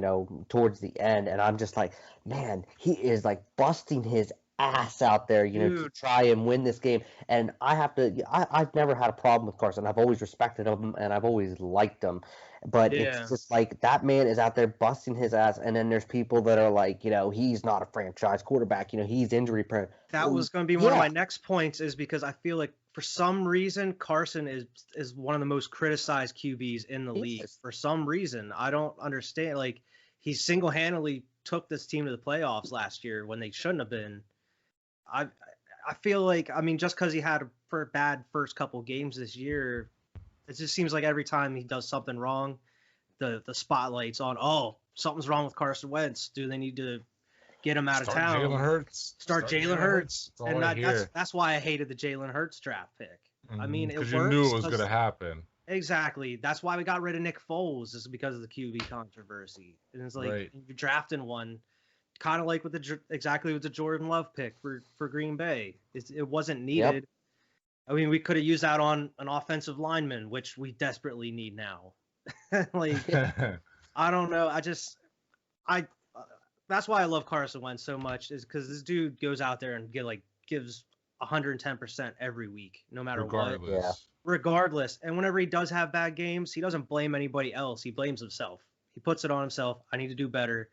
towards the end, and I'm just like, man, he is like busting his ass out there, to try and win this game. And I've never had a problem with Carson. I've always respected him and I've always liked him. But it's just like that man is out there busting his ass, and then there's people that are like, he's not a franchise quarterback, he's injury prone. That was going to be one of my next points, is because I feel like for some reason Carson is one of the most criticized QBs in the league. For some reason, I don't understand. Like, he single-handedly took this team to the playoffs last year when they shouldn't have been. I feel like, I mean, just because he had a bad first couple games this year, it just seems like every time he does something wrong, the spotlight's on, oh, something's wrong with Carson Wentz. Do they need to get him out of town? Jalen Hurts. Start Jalen Hurts. And that's why I hated the Jalen Hurts draft pick. I mean, it works. Because you knew it was going to happen. Exactly. That's why we got rid of Nick Foles, is because of the QB controversy. And it's like, you're drafting one, kind of like with the Jordan Love pick for Green Bay. It wasn't needed. Yep. I mean, we could have used that on an offensive lineman, which we desperately need now. Like, I don't know. That's why I love Carson Wentz so much, is because this dude goes out there and gives 110% every week, no matter what. Yeah. Regardless. And whenever he does have bad games, he doesn't blame anybody else. He blames himself. He puts it on himself. I need to do better.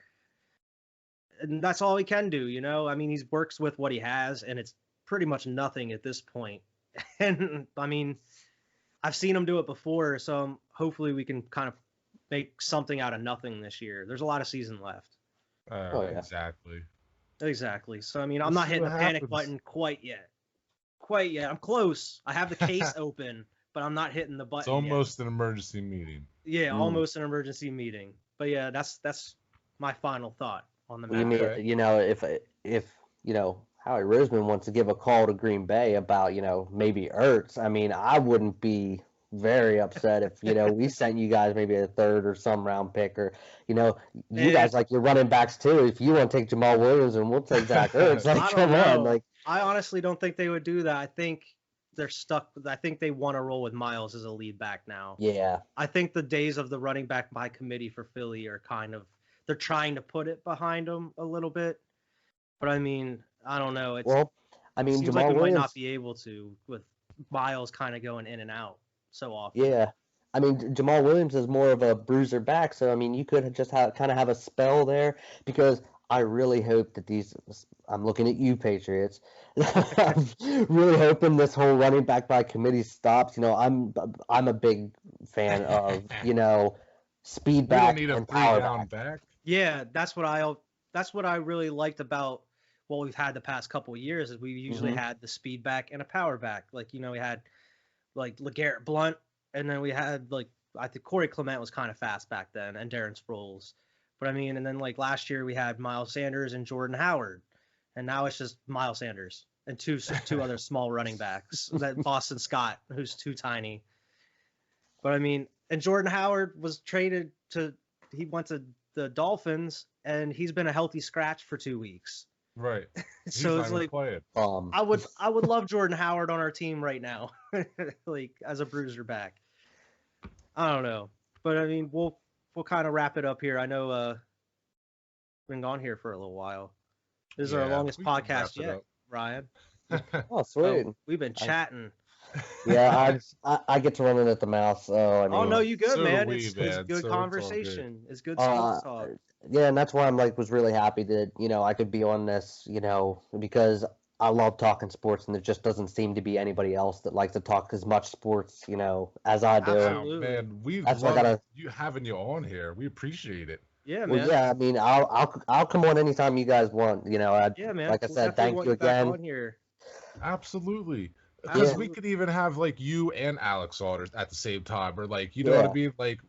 And that's all he can do, I mean, he works with what he has, and it's pretty much nothing at this point. And I mean, I've seen him do it before, so hopefully we can kind of make something out of nothing this year. There's a lot of season left. Exactly. So I mean, I'm not hitting the panic button quite yet. I'm close. I have the case open, but I'm not hitting the button. It's almost an emergency meeting. Yeah, almost an emergency meeting. But yeah, that's my final thought on the matter. You mean, if Howie Roseman wants to give a call to Green Bay about, maybe Ertz, I mean, I wouldn't be very upset if, we sent you guys maybe a third or some round pick, or, you guys like your running backs too. If you want to take Jamal Williams, and we'll take Zach Ertz. Like, come on. Like, I honestly don't think they would do that. I think they're stuck. I think they want to roll with Miles as a lead back now. Yeah. I think the days of the running back by committee for Philly are kind of, they're trying to put it behind them a little bit. But I mean, I don't know. Well, I It mean, seems like Jamal we might Williams. not be able to with Miles kind of going in and out so often. Yeah. I mean, Jamal Williams is more of a bruiser back, so I mean, you could just kind of have a spell there because I really hope that these. I'm looking at you, Patriots. I'm really hoping this whole running back by committee stops. I'm a big fan of speed We don't back need a and power three-down back. back. Yeah, that's what I really liked about what we've had the past couple of years is we usually had the speed back and a power back. Like, we had like LeGarrette Blunt, and then we had like I think Corey Clement was kind of fast back then, and Darren Sproles. But I mean, and then like last year we had Miles Sanders and Jordan Howard, and now it's just Miles Sanders and two other small running backs. That Boston Scott, who's too tiny. But I mean, and Jordan Howard was he went to the Dolphins, and he's been a healthy scratch for 2 weeks. Right. He's So not it's even like playing. I would love Jordan Howard on our team right now, like as a bruiser back. I don't know, but I mean, we'll kind of wrap it up here. I know been gone here for a little while. This is our Yeah, longest we can wrap podcast it yet, up. Ryan. Oh, sweet. So we've been chatting. Yeah, I get to run it at the mouth, so I mean. Oh no, you good, so do man. we, It's man. good So it's all conversation. It's good Uh, sports talk. yeah, and that's why I'm was really happy that I could be on this, because I love talking sports, and there just doesn't seem to be anybody else that likes to talk as much sports, as I do. Absolutely. Wow, man, we That's why I love gotta- you having you on here. We appreciate it. Yeah, Well, man. yeah, I mean, I'll come on anytime you guys want. Yeah, man. Like I We'll said, definitely thank want you back again. on here. Absolutely. Because we Absolutely. could even have like you and Alex on at the same time, or like you know Yeah. what I mean, like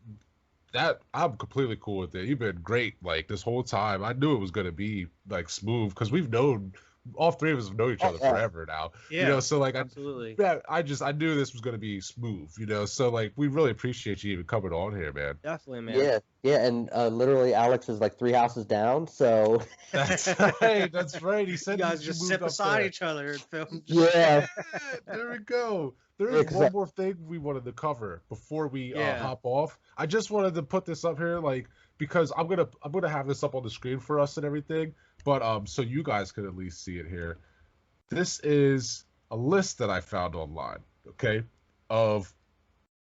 that. I'm completely cool with it. You've been great like this whole time. I knew it was gonna be like smooth because we've known all three of us have known each other yeah. forever now. Yeah. So like Absolutely. I knew this was gonna be smooth. So like we really appreciate you even coming on here, man. Definitely, man. Yeah, and literally Alex is like 3 houses down, so That's right. That's right. He said You guys that just moved sit up beside there. each other and film. yeah. There we go. There's Yeah, 'cause one more thing we wanted to cover before we Yeah. hop off. I just wanted to put this up here, like because I'm gonna have this up on the screen for us and everything, but so you guys could at least see it here. This is a list that I found online, okay, of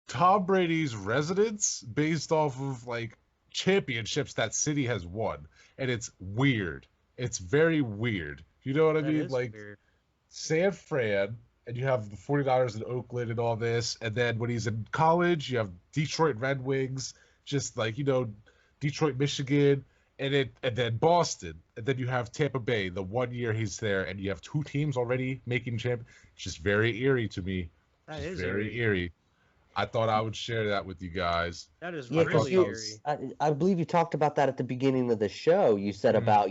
Tom Brady's residence based off of like championships that city has won, and it's weird. It's very weird. You know what I That mean? is Like weird. San Fran, and you have the 49ers in Oakland and all this, and then when he's in college, you have Detroit Red Wings, just like Detroit, Michigan, and then Boston, and then you have Tampa Bay. The 1 year he's there, and you have two teams already making champ. It's just very eerie to me. That Just is very eerie. I thought I would share that with you guys. That is Yeah, 'cause really you, eerie. I believe you talked about that at the beginning of the show. You said about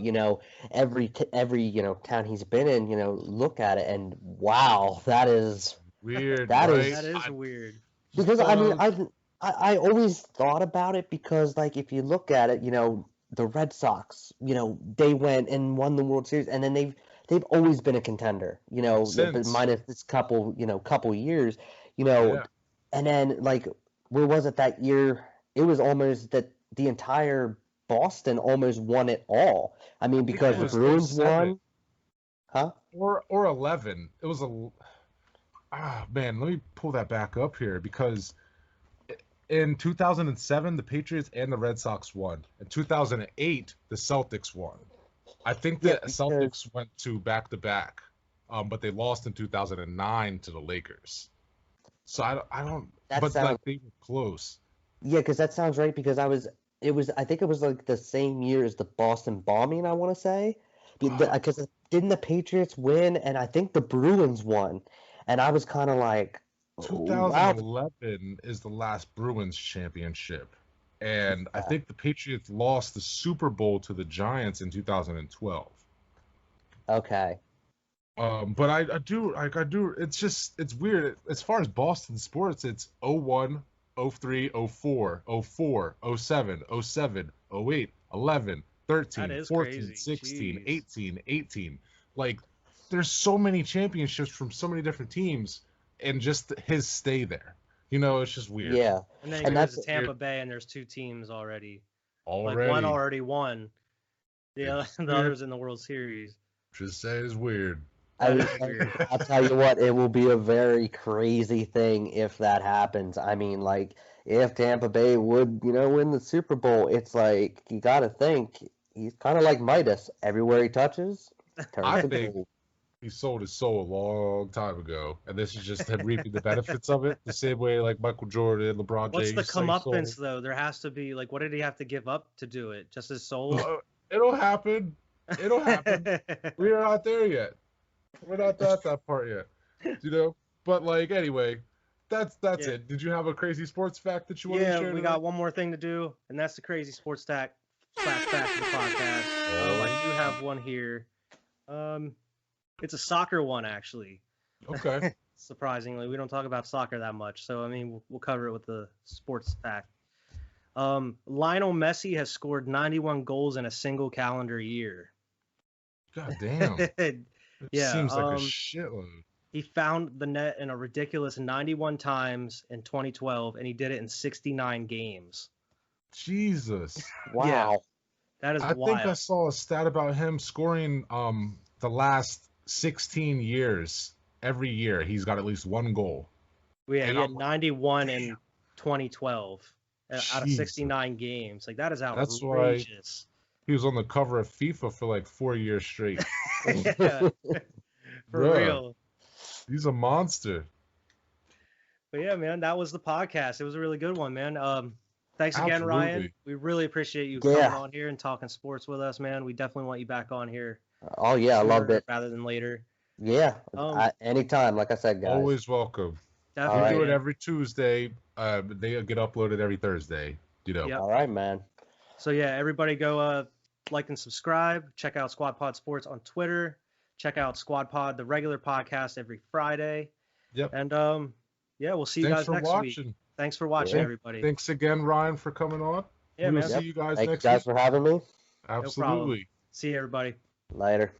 every town he's been in, look at it, and wow, that is Weird, That right? is- That is weird. because I mean I always thought about it because like if you look at it, the Red Sox, they went and won the World Series, and then they've always been a contender, Since. minus this couple years, Yeah. and then like where was it that year? It was almost that the entire Boston almost won it all. I mean, because it the was Bruins 07. won, huh? or 11. It was man, let me pull that back up here because in 2007 the Patriots and the Red Sox won. In 2008 the Celtics won. I think the Yeah, because- Celtics went to back-to-back, but they lost in 2009 to the Lakers. So I don't That but sounds- like they were close. Yeah, because that sounds right. Because I think it was like the same year as the Boston bombing. I want to say, because didn't the Patriots win, and I think the Bruins won, and I was kind of like, wow, 2011 is the last Bruins championship. And I think the Patriots lost the Super Bowl to the Giants in 2012. okay, But I do it's weird. As far as Boston sports, it's 01, 03, 04, 04, 07, 07, 08, 11, 13, That is 14, crazy. 16, Jeez. 18, 18. Like there's so many championships from so many different teams, and just his stay there. It's just weird. Yeah. And then And he goes that's to Tampa Bay, and there's 2 teams already. Already. Like one already won. The It's the weird. other's in the World Series. Just say it's weird. That I, is weird. I'll tell you what, it will be a very crazy thing if that happens. I mean, like, if Tampa Bay would, win the Super Bowl, it's like, you got to think, he's kind of like Midas. Everywhere he touches, turns I to think gold. he sold his soul a long time ago, and this is just him reaping the benefits of it, the same way like Michael Jordan, LeBron What's James. the comeuppance though? There has to be like, what did he have to give up to do it? Just his soul? It'll happen. It'll happen. We are not there yet. We're not at that part yet. But like anyway, that's Yeah. it. Did you have a crazy sports fact that you wanted to Yeah, share? we got one more thing to do, and that's the crazy sports fact of the podcast. I do have one here. It's a soccer one actually. Okay. Surprisingly, we don't talk about soccer that much, so I mean we'll cover it with the sports fact. Lionel Messi has scored 91 goals in a single calendar year. God damn. It Yeah, seems like a shitload. he found the net in a ridiculous 91 times in 2012, and he did it in 69 games. Jesus. Wow. That is I wild. think I saw a stat about him scoring the last 16 years. Every year he's got at least one goal. Yeah, and he had I'm like, 91 in 2012 out of Jesus. 69 games. Like, that is That's why- outrageous. He was on the cover of FIFA for like 4 years straight. Yeah, for Bruh. real. He's a monster. But yeah, man, that was the podcast. It was a really good one, man. Thanks again, Ryan. Absolutely. We really appreciate you Yeah. coming on here and talking sports with us, man. We definitely want you back on here. Oh, yeah, I loved sooner it. rather than later. Yeah. Um, Anytime, like I said, guys. Always welcome. Definitely. We Alright. do it every Tuesday. They get uploaded every Thursday. Yep. All right, man. So yeah, everybody go like and subscribe. Check out Squad Pod Sports on Twitter. Check out Squad Pod, the regular podcast, every Friday. Yep. And yeah, we'll see you Thanks guys for next watching. week. Thanks for watching, Yeah. everybody. Thanks again, Ryan, for coming on. Yeah, we will man. see you guys Thank you next guys week. for having me. Absolutely. See you, everybody. Later.